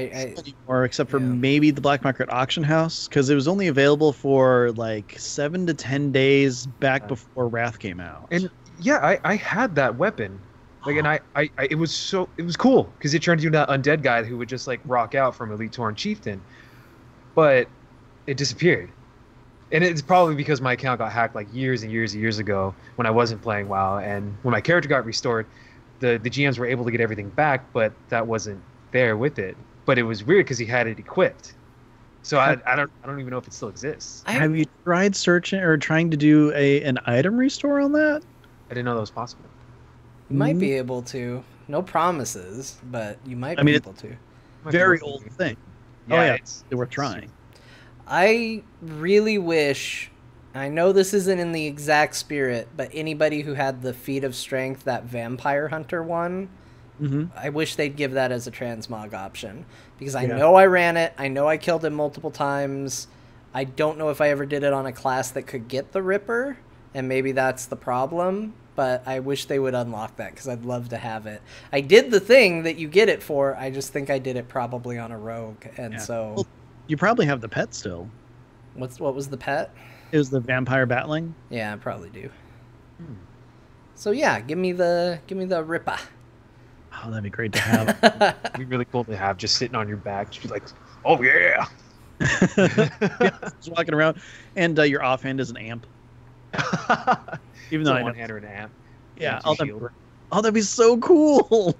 Or except for Yeah. maybe the black market auction house, because it was only available for like 7 to 10 days back before Wrath came out. And yeah, I had that weapon. Like, and I it was cool because it turned you into that undead guy who would just like rock out from Elite Tauren Chieftain, but it disappeared. And it's probably because my account got hacked like years and years and years ago when I wasn't playing WoW, and when my character got restored, the GMs were able to get everything back, but that wasn't there with it. But it was weird because he had it equipped. So I don't even know if it still exists. Have you tried searching or trying to do an item restore on that? I didn't know that was possible. You might be able to. No promises, but you might I mean, be able to. Very old thing. Yeah, it's worth trying. I really wish, I know this isn't in the exact spirit, but anybody who had the Feat of Strength, that Vampire Hunter one, I wish they'd give that as a transmog option. Because I know I ran it, I know I killed him multiple times, I don't know if I ever did it on a class that could get the Ripper, and maybe that's the problem, but I wish they would unlock that, because I'd love to have it. I did the thing that you get it for, I just think I did it probably on a rogue, and so... Well, you probably have the pet still. What was the pet? It was the vampire battling. Yeah, I probably do. So yeah, give me the Ripper. Oh, that'd be great to have. It'd be really cool to have just sitting on your back, just be like, oh yeah. Just walking around, and your offhand is an amp. Even though I one know. hander and an amp. Yeah, Empty shield. that'd be so cool.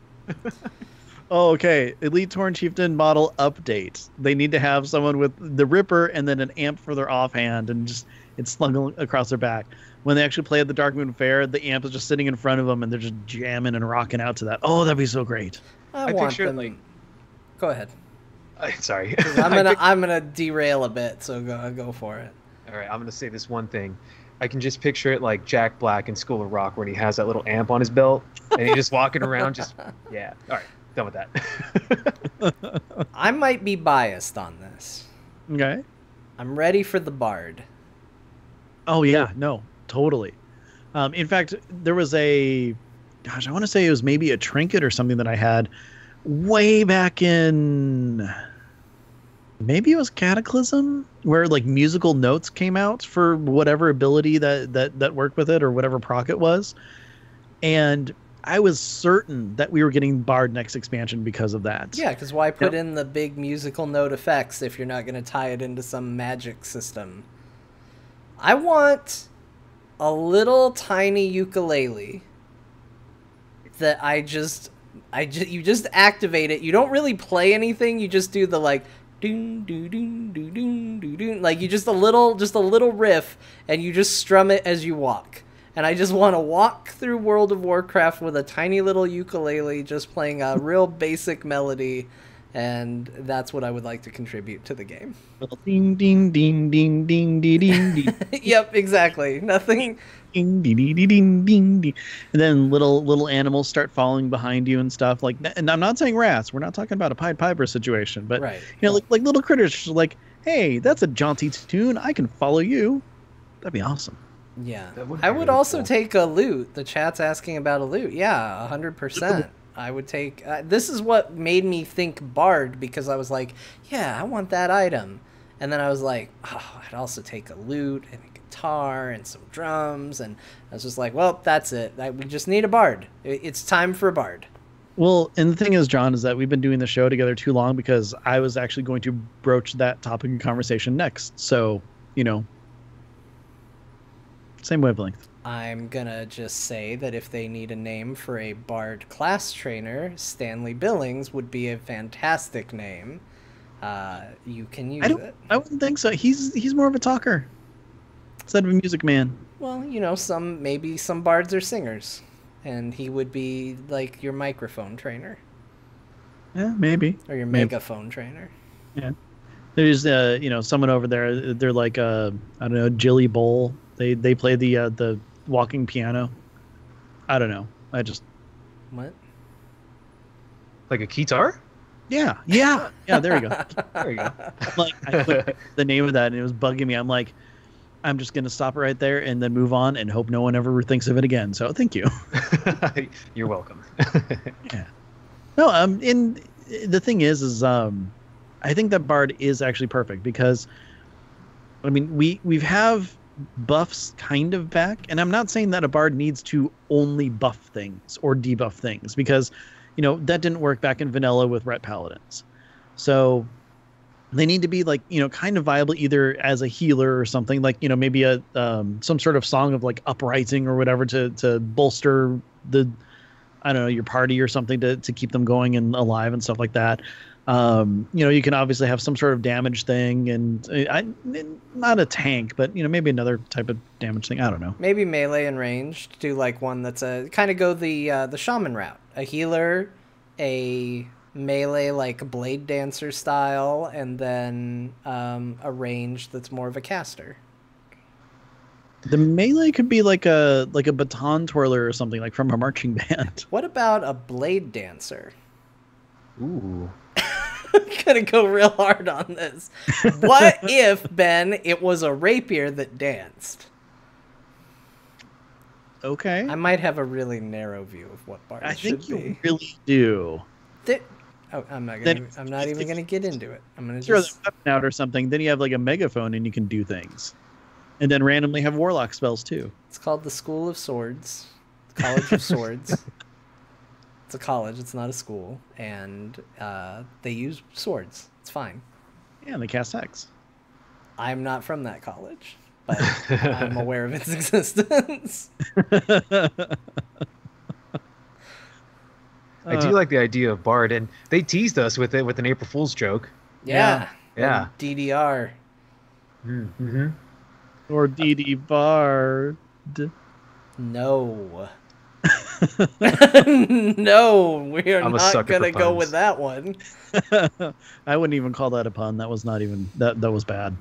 Oh, okay. Elite Tauren Chieftain model update. They need to have someone with the Ripper and then an amp for their offhand, and just it's slung across their back. When they actually play at the Dark Moon Fair, the amp is just sitting in front of them, and they're just jamming and rocking out to that. Oh, that'd be so great. I want them. Like... Go ahead. Sorry. I'm gonna derail a bit, so go for it. All right, I'm gonna say this one thing. I can just picture it like Jack Black in School of Rock when he has that little amp on his belt and he's just walking around just yeah. All right, done with that. I might be biased on this. Okay. I'm ready for the Bard. Oh yeah, no, totally. In fact, there was I want to say it was maybe a trinket or something that I had way back in, maybe it was Cataclysm, where like musical notes came out for whatever ability that worked with it or whatever proc it was, and I was certain that we were getting Bard next expansion because of that. Yeah, because why put in the big musical note effects if you're not going to tie it into some magic system? I want a little tiny ukulele that you just activate it. You don't really play anything. You just do the like doon doo doon doo doon doo doon, like you just a little riff, and you just strum it as you walk. And I just want to walk through World of Warcraft with a tiny little ukulele, just playing a real basic melody, and that's what I would like to contribute to the game. Little ding ding ding ding ding ding ding ding. Yep, exactly. Nothing. Ding, ding, ding, ding, ding, ding. And then little animals start falling behind you and stuff like that. And I'm not saying rats. We're not talking about a Pied Piper situation, but right. You know, like little critters, like, hey, that's a jaunty tune. I can follow you. That'd be awesome. Yeah, Would I be would really also cool. take a loot. The chat's asking about a loot. Yeah, 100%. I would take... this is what made me think Bard, because I was like, yeah, I want that item. And then I was like, oh, I'd also take a lute and a guitar and some drums. And I was just like, well, that's it. We just need a Bard. It's time for a Bard. Well, and the thing is, John, is that we've been doing the show together too long, because I was actually going to broach that topic of conversation next. So, you know, same wavelength. I'm gonna just say that if they need a name for a Bard class trainer, Stanley Billings would be a fantastic name. You can use it. I wouldn't think so. He's more of a talker. instead of a music man. Well, you know, maybe some bards are singers, and he would be like your microphone trainer Yeah, maybe. or your Maybe. megaphone trainer. Yeah. There's someone over there. They're like I don't know, Jilly Bowl. They play the walking piano. I don't know. I just What? Like a guitar? yeah. There we go. There you go. Like I put the name of that, and it was bugging me. I'm like, I'm just gonna stop it right there and then move on and hope no one ever thinks of it again. So thank you. You're welcome. Yeah. No. And the thing is I think that Bard is actually perfect because, I mean, we have buffs kind of back, and I'm not saying that a Bard needs to only buff things or debuff things because, that didn't work back in vanilla with Ret Paladins. So they need to be like, kind of viable either as a healer or something like, maybe a some sort of song of like uprising or whatever to bolster the, I don't know, your party or something to keep them going and alive and stuff like that. You can obviously have some sort of damage thing and not a tank, but maybe another type of damage thing. I don't know. Maybe melee and ranged. Do like one that's a kind of go the shaman route. A healer, a melee like blade dancer style, and then a range that's more of a caster. The melee could be like a baton twirler or something like from a marching band. What about a blade dancer? Ooh. I'm gonna go real hard on this. What if, Ben, it was a rapier that danced? Okay. I might have a really narrow view of what bards I think should be. you really do. I'm not even gonna get into it. I'm gonna Throw just the weapon out or something. Then you have like a megaphone and you can do things, and then randomly have warlock spells too. It's called the School of Swords, College of Swords. It's a college. It's not a school, and they use swords. It's fine. Yeah, and they cast hex. I'm not from that college, but I'm aware of its existence. I do like the idea of Bard, and they teased us with it with an April Fool's joke. Yeah. Yeah. DDR. Mm-hmm. Or DD Bard. No. No, we are I'm a not sucker gonna for go puns. with that one. I wouldn't even call that a pun. That was not even that was bad.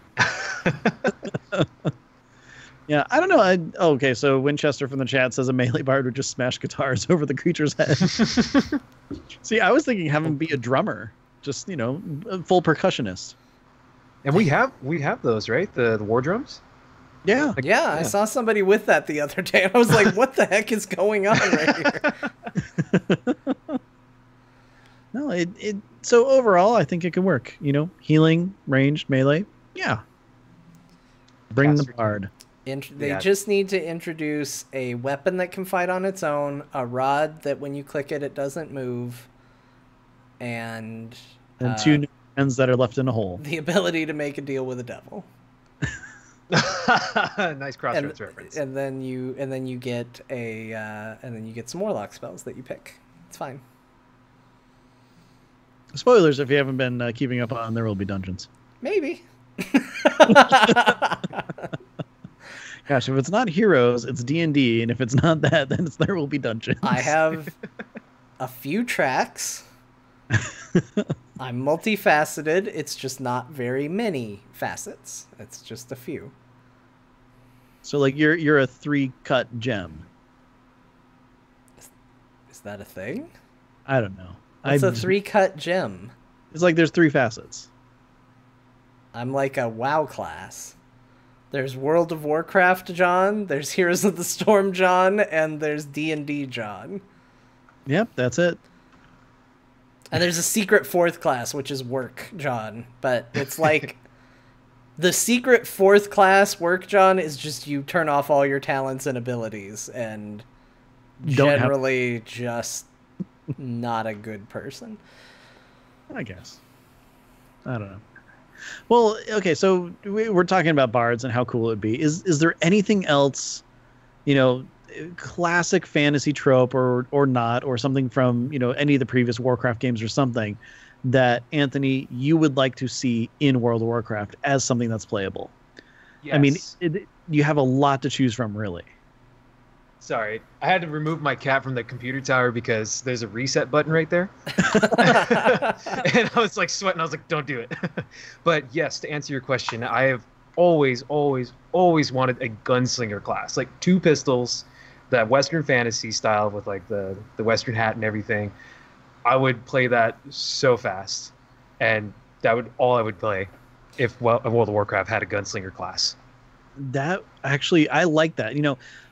Yeah, I don't know. Okay, so Winchester from the chat says a melee bard would just smash guitars over the creature's head. See, I was thinking have him be a drummer, just a full percussionist. And we have those, right? The war drums. Yeah. Yeah, I saw somebody with that the other day, and I was like, "What the heck is going on right here?" No, so overall, I think it can work. Healing, ranged, melee. Yeah. Bring the bard. They just need to introduce a weapon that can fight on its own, a rod that when you click it, it doesn't move, and two new hands that are left in a hole. the ability to make a deal with the devil. Nice Crossroads reference. And then you get some warlock spells that you pick. It's fine. Spoilers if you haven't been keeping up on There Will Be Dungeons. Maybe. Gosh, if it's not Heroes, it's D&D, and if it's not that, then it's There Will Be Dungeons. I have a few tracks. I'm multifaceted. It's just not very many facets. It's just a few. So, like, you're a 3-cut gem. Is that a thing? I don't know. It's a 3-cut gem. It's like there's 3 facets. I'm like a WoW class. There's World of Warcraft John, there's Heroes of the Storm John, and there's D&D John. Yep, that's it. And there's a secret 4th class, which is Work John. But it's like the secret 4th class Work John is just you turn off all your talents and abilities and generally just not a good person. I guess. I don't know. Well, okay, so we're talking about bards and how cool it would be. Is there anything else, classic fantasy trope or not, or something from, any of the previous Warcraft games or something that, Anthony, you would like to see in World of Warcraft as something that's playable? Yes. I mean, you have a lot to choose from, really. Sorry, I had to remove my cat from the computer tower because there's a reset button right there. And I was like sweating. I was like, don't do it. But yes, to answer your question, I have always wanted a gunslinger class, like 2 pistols, that Western fantasy style with like the Western hat and everything. I would play that so fast, and that would all I would play if World of Warcraft had a gunslinger class. That actually, I like that.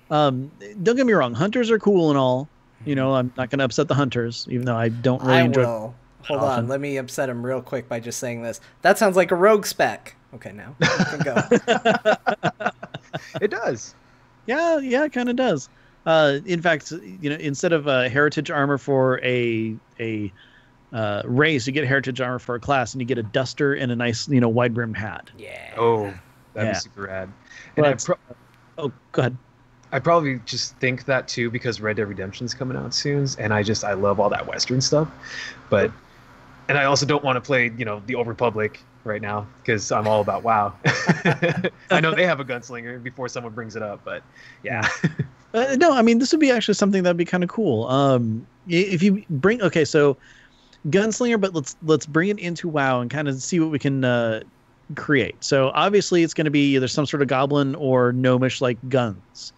Don't get me wrong, hunters are cool and all. I'm not going to upset the hunters, even though I don't really enjoy. Will. Hold on, let me upset him real quick by just saying this. That sounds like a rogue spec. Okay, now you can go. It does. Yeah, it kind of does. In fact, instead of heritage armor for a race, you get heritage armor for a class, and you get a duster and a nice, wide brimmed hat. Yeah. Oh, that'd be super rad. And oh, go ahead. I probably just think that too because Red Dead Redemption's coming out soon, and I love all that Western stuff. And I also don't want to play, the Old Republic right now because I'm all about WoW. I know they have a gunslinger before someone brings it up, but yeah. No, I mean, this would be actually something that'd be kind of cool. If you bring, so gunslinger, but let's bring it into WoW and kind of see what we can create. So obviously it's going to be either some sort of goblin or gnomish like guns.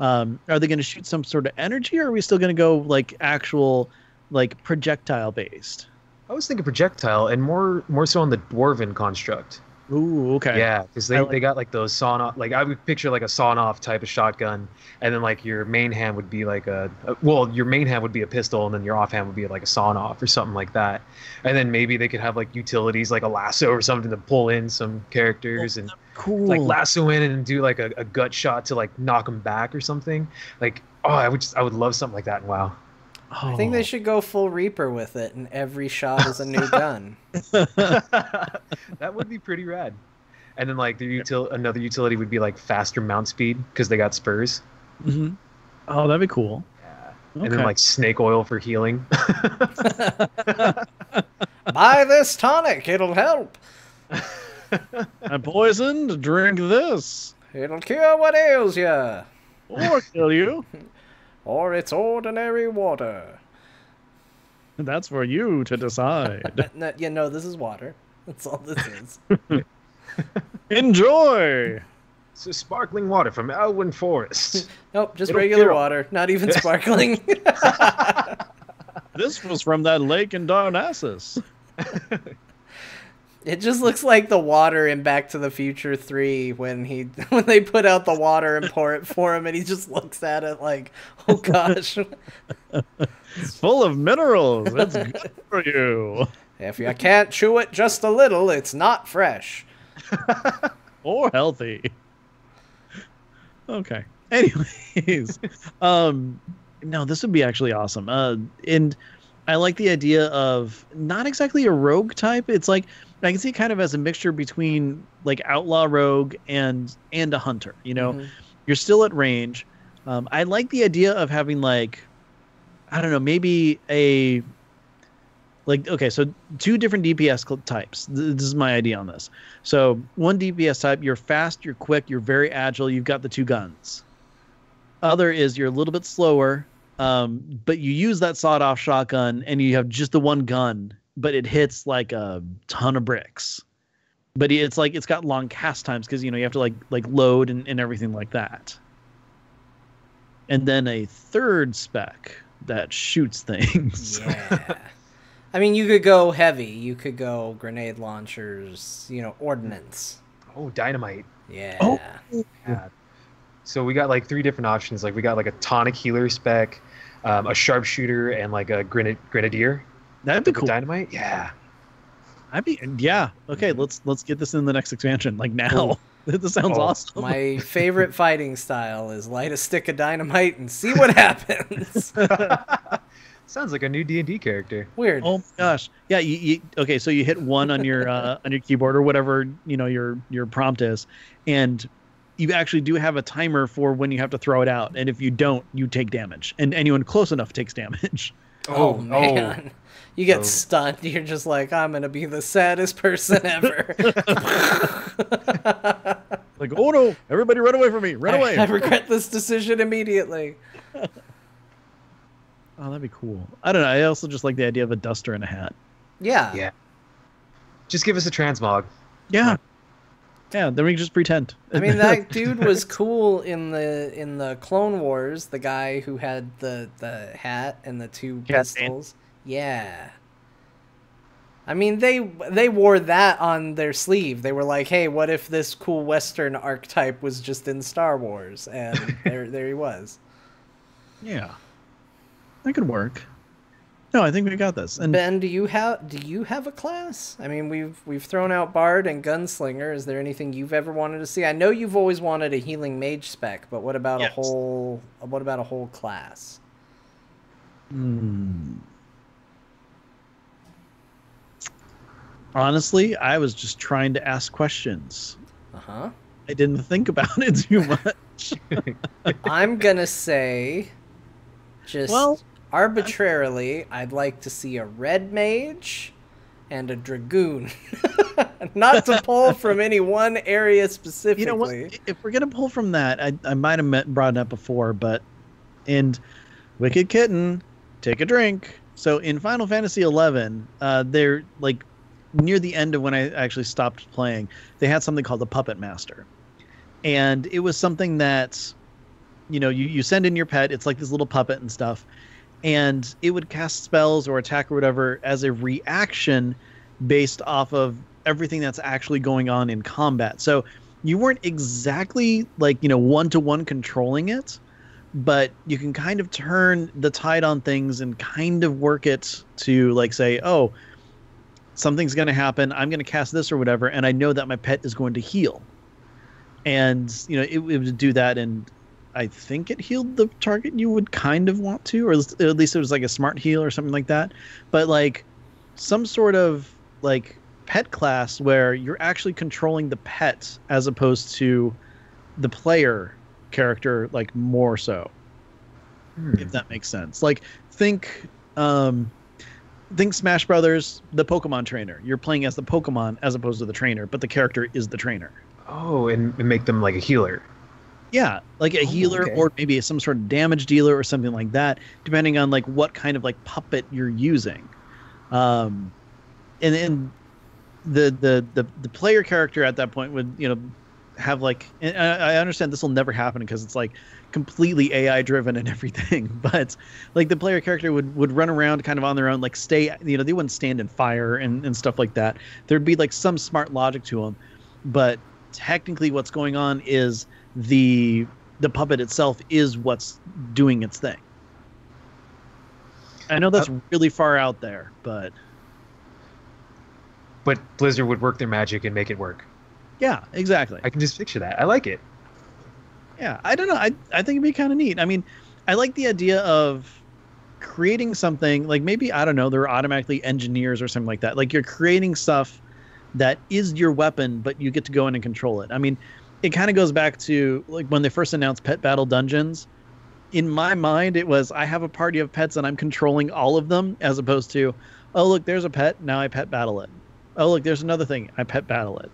Are they going to shoot some sort of energy, or are we still going to go like actual like projectile based? I was thinking projectile and more so on the dwarven construct. Ooh, okay. Yeah, because they got like those sawn off. Like I would picture like a sawn off type of shotgun, and then like your main hand would be like your main hand would be a pistol, and then your offhand would be like a sawn off or something like that. And then maybe they could have like utilities like a lasso or something to pull in some characters and like lasso in and do like a gut shot to like knock them back or something. Like I would love something like that in WoW. I think they should go full Reaper with it, and every shot is a new gun. That would be pretty rad. And then like another utility would be like faster mount speed because they got spurs. Mm-hmm. Oh, that'd be cool. Yeah. Okay. And then like snake oil for healing. Buy this tonic, it'll help. I'm poisoned, drink this. It'll cure what ails ya. Or kill you. Or it's ordinary water. That's for you to decide. No, this is water. That's all this is. Enjoy! It's sparkling water from Elwyn Forest. Nope, just regular water. Not even sparkling. This was from that lake in Darnassus. It just looks like the water in Back to the Future 3 when they put out the water and pour it for him, and he just looks at it like, oh gosh. It's full of minerals. It's good for you. If you can't chew it just a little, it's not fresh. Or healthy. Okay. Anyways. No, this would be actually awesome. And I like the idea of not exactly a rogue type. It's like I can see it kind of as a mixture between like outlaw rogue and a hunter. Mm-hmm. You're still at range. I like the idea of having like, I don't know, maybe so 2 different DPS types. This is my idea on this. So one DPS type, you're fast, you're quick, you're very agile, you've got the 2 guns. Other is you're a little bit slower, but you use that sawed-off shotgun and you have just the 1 gun, but it hits like a ton of bricks. But it's like it's got long cast times because you have to like load and everything like that. And then a 3rd spec that shoots things. Yeah. I mean, you could go heavy. You could go grenade launchers, ordnance. Oh, dynamite. Yeah. Oh. Yeah. So we got like 3 different options. Like we got like a tonic healer spec, a sharpshooter, and like a grenadier. That'd be cool. Dynamite. Yeah. Okay, let's get this in the next expansion. Like now. This sounds awesome. My favorite fighting style is light a stick of dynamite and see what happens. Sounds like a new D&D character. Weird. Oh my gosh. Yeah. Okay. So you hit 1 on your keyboard or whatever your prompt is, and you actually do have a timer for when you have to throw it out. And if you don't, you take damage, and anyone close enough takes damage. Oh man. You get stunned. You're just like, I'm going to be the saddest person ever. Like, oh no, everybody run away from me, run away. I regret this decision immediately. Oh, that'd be cool. I don't know. I also just like the idea of a duster and a hat. Yeah. Yeah. Just give us a transmog. Yeah. Yeah, then we can just pretend. I mean, that dude was cool in the Clone Wars, the guy who had the hat and the two pistols. Yeah. I mean, they wore that on their sleeve. They were like, hey, what if this cool Western archetype was just in Star Wars? And there he was. Yeah. That could work. No, I think we got this. And Ben, do you have a class? I mean, we've thrown out Bard and Gunslinger. Is there anything you've ever wanted to see? I know you've always wanted a healing mage spec, but what about a whole class? Honestly, I was just trying to ask questions. Uh-huh. I didn't think about it too much. I'm gonna say arbitrarily, I'd like to see a red mage and a dragoon. Not to pull from any one area specifically. You know what? If we're going to pull from that, I might have brought it up before, but in Wicked Kitten, take a drink. So in Final Fantasy XI, they're like near the end of when I actually stopped playing, they had something called the Puppet Master. And it was something that, you send in your pet. It's like this little puppet and stuff. And it would cast spells or attack or whatever as a reaction based off of everything that's actually going on in combat. So you weren't exactly like, one-to-one controlling it, but you can kind of turn the tide on things and kind of work it to like say, oh, something's going to happen. I'm going to cast this or whatever. And I know that my pet is going to heal. And, it would do that. And I think it healed the target you would kind of want to, or at least it was like a smart heal or something like that. But like some sort of like pet class where you're actually controlling the pet as opposed to the player character, like more so, if that makes sense. Like think Smash Brothers, the Pokemon trainer. You're playing as the Pokemon as opposed to the trainer, but the character is the trainer. Oh, and make them like a healer. Yeah, like a healer, okay. or maybe some sort of damage dealer or something like that, depending on like what kind of like puppet you're using. And then the player character at that point would have like, and I understand this will never happen because it's like completely AI driven and everything, but like the player character would run around kind of on their own, like stay, they wouldn't stand in fire and stuff like that. There'd be like some smart logic to them, but technically what's going on is the puppet itself is what's doing its thing. I know that's really far out there, but Blizzard would work their magic and make it work. Yeah, exactly. I can just picture that. I like it. Yeah, I don't know. I think it'd be kind of neat. I mean, I like the idea of creating something like maybe, I don't know, they're automatically engineers or something like that. Like you're creating stuff that is your weapon, but you get to go in and control it. I mean, it kind of goes back to like when they first announced Pet Battle Dungeons. In my mind, it was I have a party of pets and I'm controlling all of them, as opposed to, oh, look, there's a pet. Now I pet battle it. Oh, look, there's another thing. I pet battle it.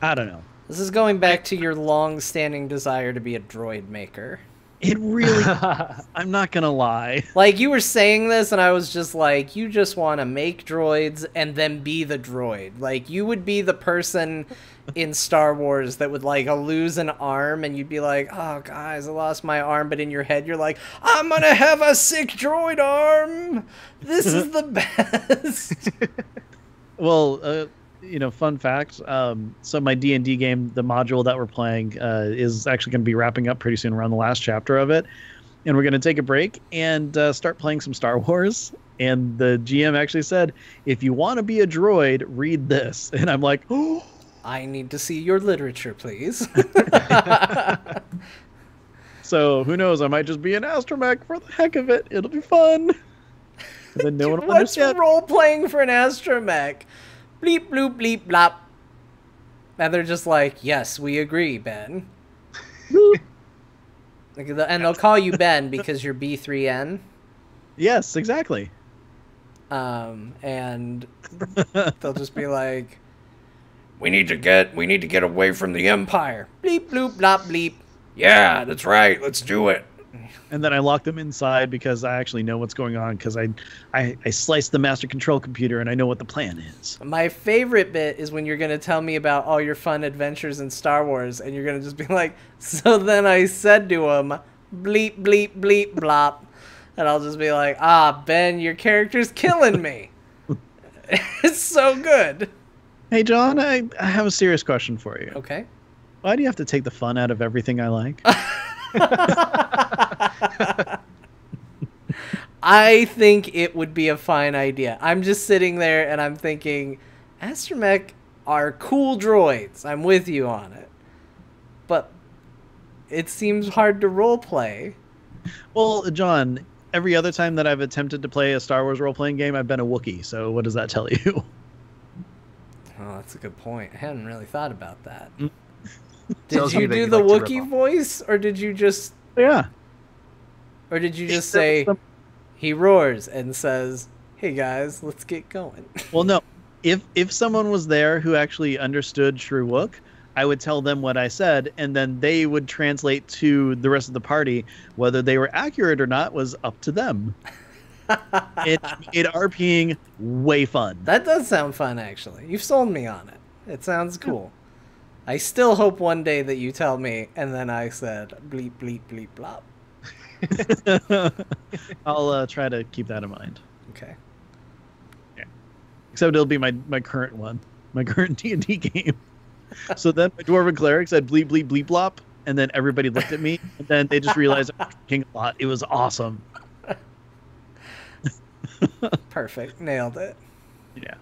I don't know. This is going back to your long-standing desire to be a droid maker. It really, I'm not going to lie. Like, you were saying this, and I was just like, you just want to make droids and then be the droid. Like, you would be the person in Star Wars that would, like, lose an arm, and you'd be like, oh, guys, I lost my arm. But in your head, you're like, I'm going to have a sick droid arm. This is the best. Well, fun fact. So my D&D game, the module that we're playing, is actually going to be wrapping up pretty soon. We're on the last chapter of it, and we're going to take a break and start playing some Star Wars. And the GM actually said, if you want to be a droid, read this. And I'm like, oh, I need to see your literature, please. So who knows? I might just be an astromech for the heck of it. It'll be fun. And then no one will What's understand. role playing for an astromech? Bleep, bloop, bleep, blop. And they're just like, yes, we agree, Ben. And they'll call you Ben because you're B3N. Yes, exactly. And they'll just be like, We need to get away from the Empire. Bleep, bloop, blop, bleep. Yeah, that's right. Let's do it. And then I lock them inside because I actually know what's going on because I sliced the master control computer and I know what the plan is. My favorite bit is when you're going to tell me about all your fun adventures in Star Wars and you're going to just be like, so then I said to him, bleep, bleep, bleep, blop. And I'll just be like, Ben, your character's killing me. It's so good. Hey, John, I have a serious question for you. Okay. Why do you have to take the fun out of everything I like? I think it would be a fine idea. I'm just sitting there and I'm thinking, Astromech are cool droids. I'm with you on it. But it seems hard to roleplay. Well, John, every other time that I've attempted to play a Star Wars role-playing game, I've been a Wookiee. So what does that tell you? Oh, that's a good point. I hadn't really thought about that. Mm. Did you do the Wookiee voice, or did you just... Yeah. Or did you just say, he roars and says, hey guys, let's get going? Well, no. If someone was there who actually understood Shrew Wook, I would tell them what I said, and then they would translate to the rest of the party. Whether they were accurate or not was up to them. It made RPing way fun. That does sound fun, actually. You've sold me on it. It sounds cool. I still hope one day that you tell me, and then I said, bleep, bleep, bleep, blop. I'll try to keep that in mind. Okay. Yeah. Except it'll be my current one. My current D&D game. So then my Dwarven Cleric said bleep, bleep, bleep, blop, and then everybody looked at me, and then they just realized I was drinking a lot. It was awesome. Perfect. Nailed it. Yeah.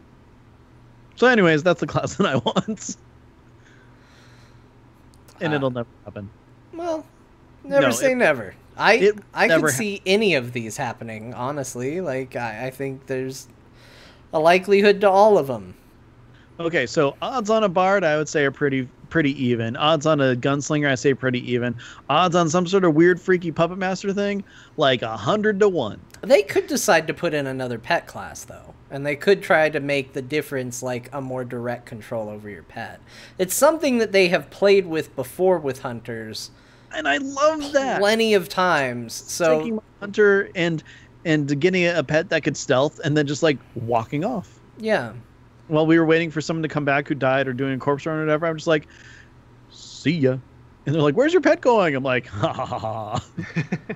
So anyways, that's the class that I want. And it'll never happen. Well, never say never. I never could see any of these happening, honestly. Like, I think there's a likelihood to all of them. Okay, so odds on a bard, I would say, are pretty even. Odds on a gunslinger, I say pretty even. Odds on some sort of weird, freaky puppet master thing, like 100 to 1. They could decide to put in another pet class, though. And they could try to make the difference like a more direct control over your pet. It's something that they have played with before with hunters. And I love that. Plenty of times. So taking my hunter and getting a pet that could stealth and then just like walking off. Yeah. While we were waiting for someone to come back who died or doing a corpse run or whatever, I'm just like, see ya. And they're like, where's your pet going? I'm like, ha ha ha.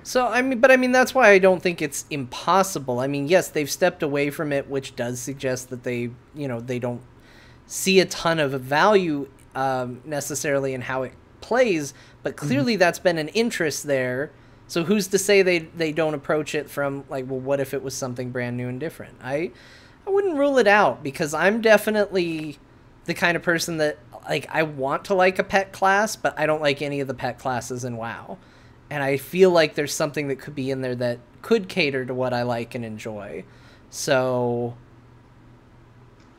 So, I mean, that's why I don't think it's impossible. I mean, yes, they've stepped away from it, which does suggest that they don't see a ton of value necessarily in how it plays, but clearly that's been an interest there. So who's to say they don't approach it from, like, well, what if it was something brand new and different? I wouldn't rule it out, because I'm definitely the kind of person that, like, I want to like a pet class, but I don't like any of the pet classes in WoW. And I feel like there's something that could be in there that could cater to what I like and enjoy. So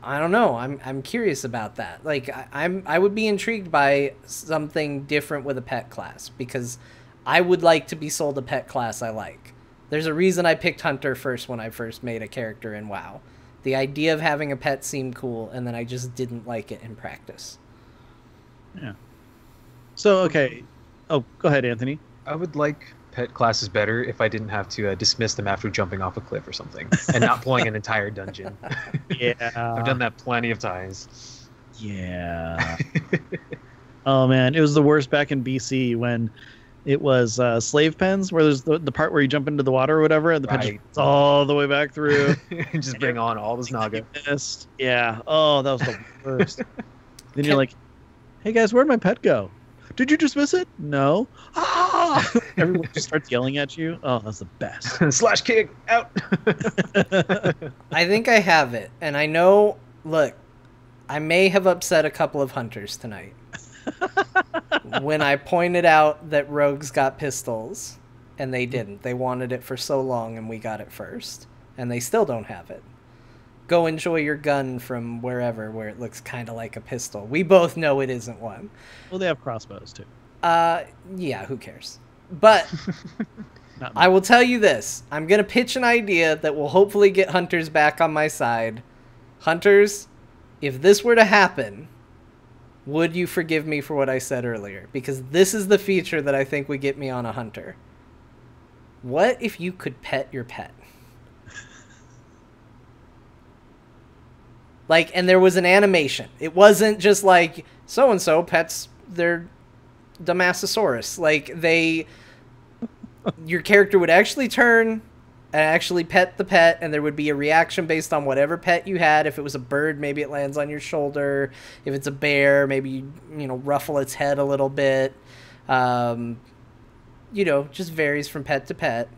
I don't know. I'm curious about that. Like, I would be intrigued by something different with a pet class, because I would like to be sold a pet class I like. There's a reason I picked Hunter first when I first made a character in WoW. The idea of having a pet seemed cool, and then I just didn't like it in practice. Yeah. So, okay. Oh, go ahead, Anthony. I would like pet classes better if I didn't have to dismiss them after jumping off a cliff or something and not pulling an entire dungeon. Yeah. I've done that plenty of times. Yeah. Oh, man. It was the worst back in BC when it was slave pens, where there's the part where you jump into the water or whatever, and the pen just goes all the way back through. And just bring on all this naga. Yeah. Oh, that was the worst. Then you're like, hey, guys, where'd my pet go? Did you dismiss it? No. Ah! Everyone just starts yelling at you. Oh, that's the best. Slash kick out. I think I have it. And I know, look, I may have upset a couple of hunters tonight. When I pointed out that rogues got pistols and they didn't. They wanted it for so long and we got it first. And they still don't have it. Go enjoy your gun from wherever where it looks kind of like a pistol. We both know it isn't one. Well, they have crossbows too. Yeah, who cares? But I will tell you this. I'm going to pitch an idea that will hopefully get hunters back on my side. Hunters, if this were to happen, would you forgive me for what I said earlier? Because this is the feature that I think would get me on a hunter. What if you could pet your pet? Like, and there was an animation. It wasn't just like, so-and-so pets their Damassasaurus. Like, your character would actually turn and actually pet the pet, and there would be a reaction based on whatever pet you had. If it was a bird, maybe it lands on your shoulder. If it's a bear, maybe you ruffle its head a little bit. Just varies from pet to pet.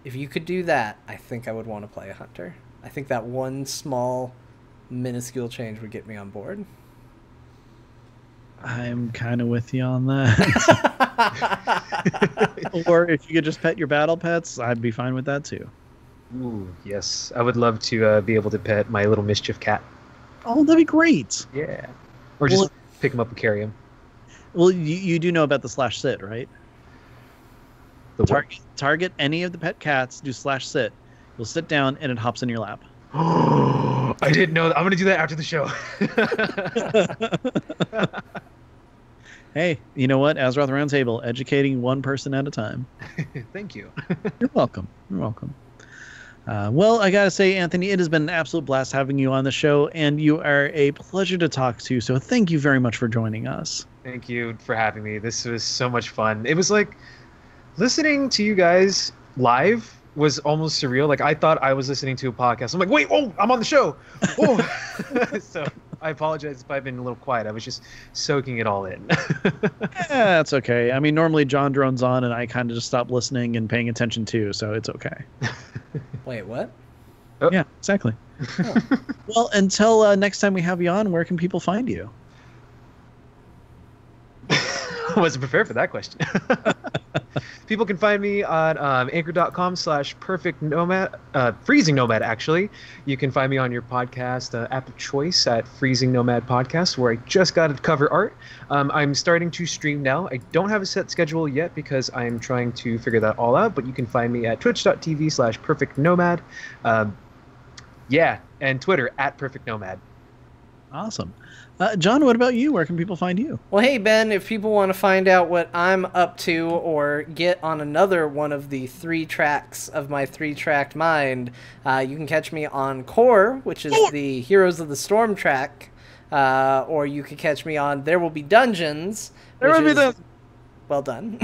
If you could do that, I think I would want to play a hunter. I think that one small, minuscule change would get me on board. I'm kind of with you on that. Or if you could just pet your battle pets, I'd be fine with that too. Ooh, yes. I would love to be able to pet my little mischief cat. Oh, that'd be great. Yeah. Or just pick him up and carry him. Well, you do know about the /sit, right? Target any of the pet cats, do /sit. You'll sit down and it hops in your lap. Oh, I didn't know that. I'm going to do that after the show. Hey, you know what? Azeroth Roundtable, educating one person at a time. Thank you. You're welcome. You're welcome. Well, I got to say, Anthony, it has been an absolute blast having you on the show, and you are a pleasure to talk to, so thank you very much for joining us. Thank you for having me. This was so much fun. It was like listening to you guys live was almost surreal. Like, I thought I was listening to a podcast. I'm like, wait, I'm on the show. Oh. So I apologize if I've been a little quiet. I was just soaking it all in. Yeah, that's okay. I mean, normally John drones on and I kind of just stop listening and paying attention too, so it's okay. Wait, what? Oh. Yeah, exactly. Oh. Well, until next time we have you on, where can people find you? I wasn't prepared for that question. People can find me on anchor.com/perfectnomad, Freezing Nomad, actually. You can find me on your podcast app of choice at Freezing Nomad Podcast, where I just got to cover art. I'm starting to stream now. I don't have a set schedule yet because I'm trying to figure that all out, but you can find me at twitch.tv/perfectnomad. Yeah, and Twitter @perfectnomad. Awesome. John, what about you? Where can people find you? Well, hey, Ben, if people want to find out what I'm up to or get on another one of the 3 tracks of my 3-tracked mind, you can catch me on Core, which is the Heroes of the Storm track, or you can catch me on There Will Be Dungeons. Well done.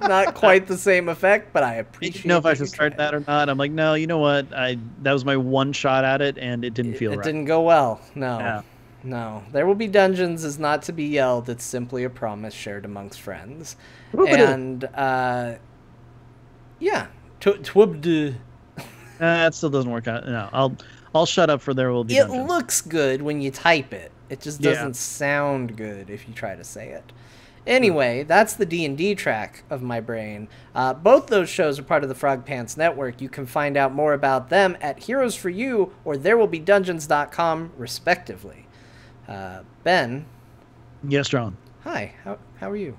Not quite the same effect, but I appreciate it. I didn't know if I should start that or not. I'm like, no, you know what? That was my one shot at it, and it didn't feel right. It didn't go well. No. Yeah. No. There Will Be Dungeons is not to be yelled. It's simply a promise shared amongst friends. And, yeah. Twibd. That still doesn't work out. No, I'll shut up for There Will Be Dungeons. It looks good when you type it. It just doesn't sound good if you try to say it. Anyway, that's the D&D track of my brain. Both those shows are part of the Frog Pants Network. You can find out more about them at Heroes for You or ThereWillBeDungeons.com, respectively. Ben. Yes, John. Hi. How are you?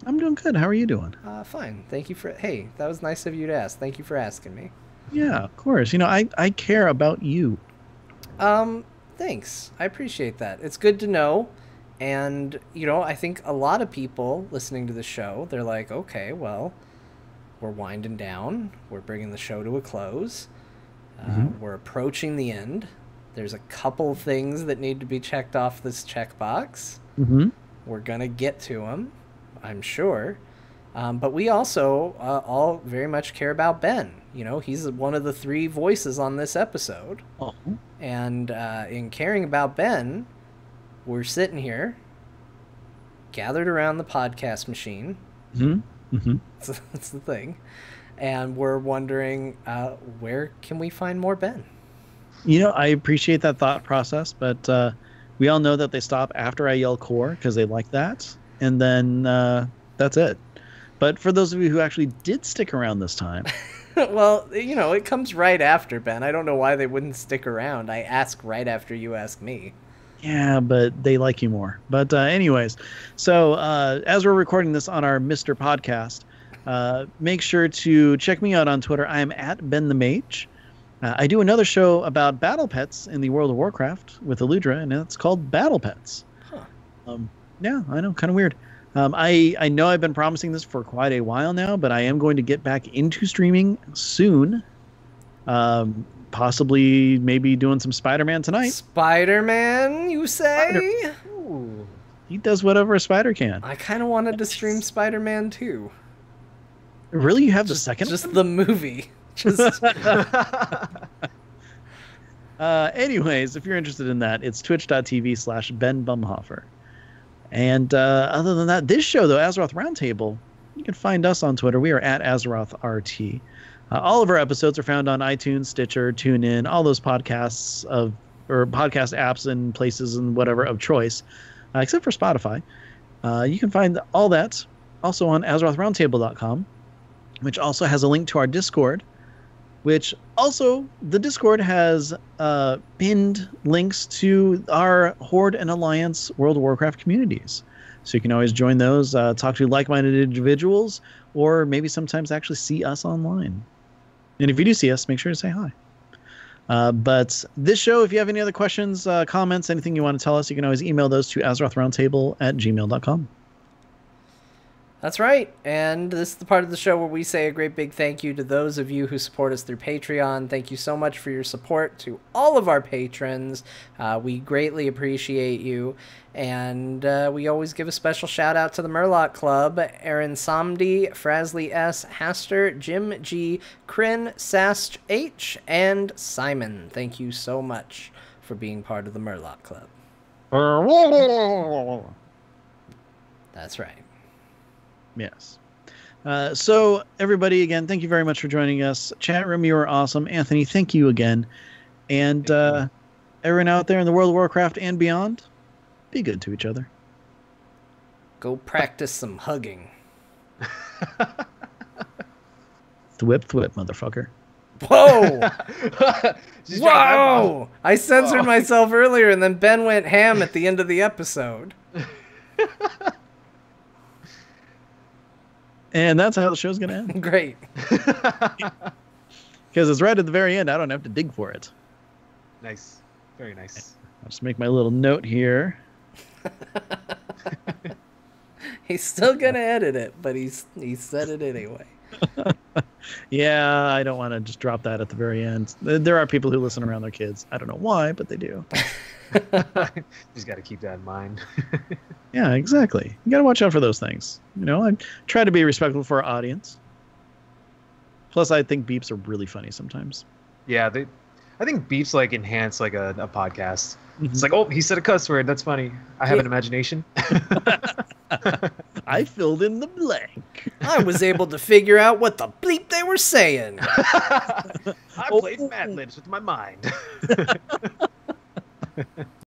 I'm doing good. How are you doing? Fine. Thank you for... Hey, that was nice of you to ask. Thank you for asking me. Yeah, of course. I care about you. Thanks. I appreciate that. It's good to know. And, I think a lot of people listening to the show, they're like, okay, well, we're winding down. We're bringing the show to a close. We're approaching the end. There's a couple things that need to be checked off this checkbox. We're going to get to them, I'm sure. But we also all very much care about Ben. He's one of the 3 voices on this episode. Oh. And in caring about Ben, we're sitting here, gathered around the podcast machine. That's the thing. And we're wondering, where can we find more Ben? I appreciate that thought process, but we all know that they stop after I yell core because they like that. And then that's it. But for those of you who actually did stick around this time... Well, it comes right after, Ben. I don't know why they wouldn't stick around. I ask right after you ask me. Yeah, but they like you more. But anyways, so as we're recording this on our Mr. Podcast, make sure to check me out on Twitter. I'm at Ben the Mage. I do another show about battle pets in the World of Warcraft with Eludra, and it's called Battle Pets. Huh. Yeah, I know, kind of weird. I know I've been promising this for quite a while now, but I am going to get back into streaming soon. Possibly, maybe doing some Spider-Man tonight. Spider-Man, you say? Ooh. He does whatever a spider can. I kind of wanted to stream Spider-Man too. Really, you have the second? Just the movie. Just anyways, if you're interested in that, it's twitch.tv/Ben Bumhofer. And other than that, this show, though, Azeroth Roundtable, you can find us on Twitter. We are at AzerothRT. All of our episodes are found on iTunes, Stitcher, TuneIn, all those podcasts or podcast apps and places and whatever of choice, except for Spotify. You can find all that also on AzerothRoundtable.com, which also has a link to our Discord, which also the Discord has pinned links to our Horde and Alliance World of Warcraft communities. So you can always join those, talk to like-minded individuals, or maybe sometimes actually see us online. And if you do see us, make sure to say hi. But this show, if you have any other questions, comments, anything you want to tell us, you can always email those to AzerothRoundtable@gmail.com. That's right. And this is the part of the show where we say a great big thank you to those of you who support us through Patreon. Thank you so much for your support to all of our patrons. We greatly appreciate you. And we always give a special shout out to the Murloc Club, Aaron Samdi, Frasley S, Haster, Jim G, Kryn, Sast H, and Simon. Thank you so much for being part of the Murloc Club. That's right. Yes. So, everybody, again, thank you very much for joining us. Chat room, you are awesome. Anthony, thank you again. And everyone out there in the world of Warcraft and beyond, be good to each other. Go practice some hugging. Thwip, thwip, motherfucker. Whoa! Whoa! I censored myself earlier, and then Ben went ham at the end of the episode. And that's how the show's going to end. Great. Because it's right at the very end. I don't have to dig for it. Nice. Very nice. I'll just make my little note here. He's still going to edit it, but he said it anyway. Yeah, I don't want to just drop that at the very end. There are people who listen around their kids. I don't know why, but they do. Just got to keep that in mind. Yeah, exactly. You got to watch out for those things. You know, I try to be respectful for our audience. Plus, I think beeps are really funny sometimes. Yeah, I think beeps like enhance like a podcast. It's like, oh, he said a cuss word. That's funny. I have an imagination. I filled in the blank. I was able to figure out what the bleep they were saying. I played Mad Libs with my mind.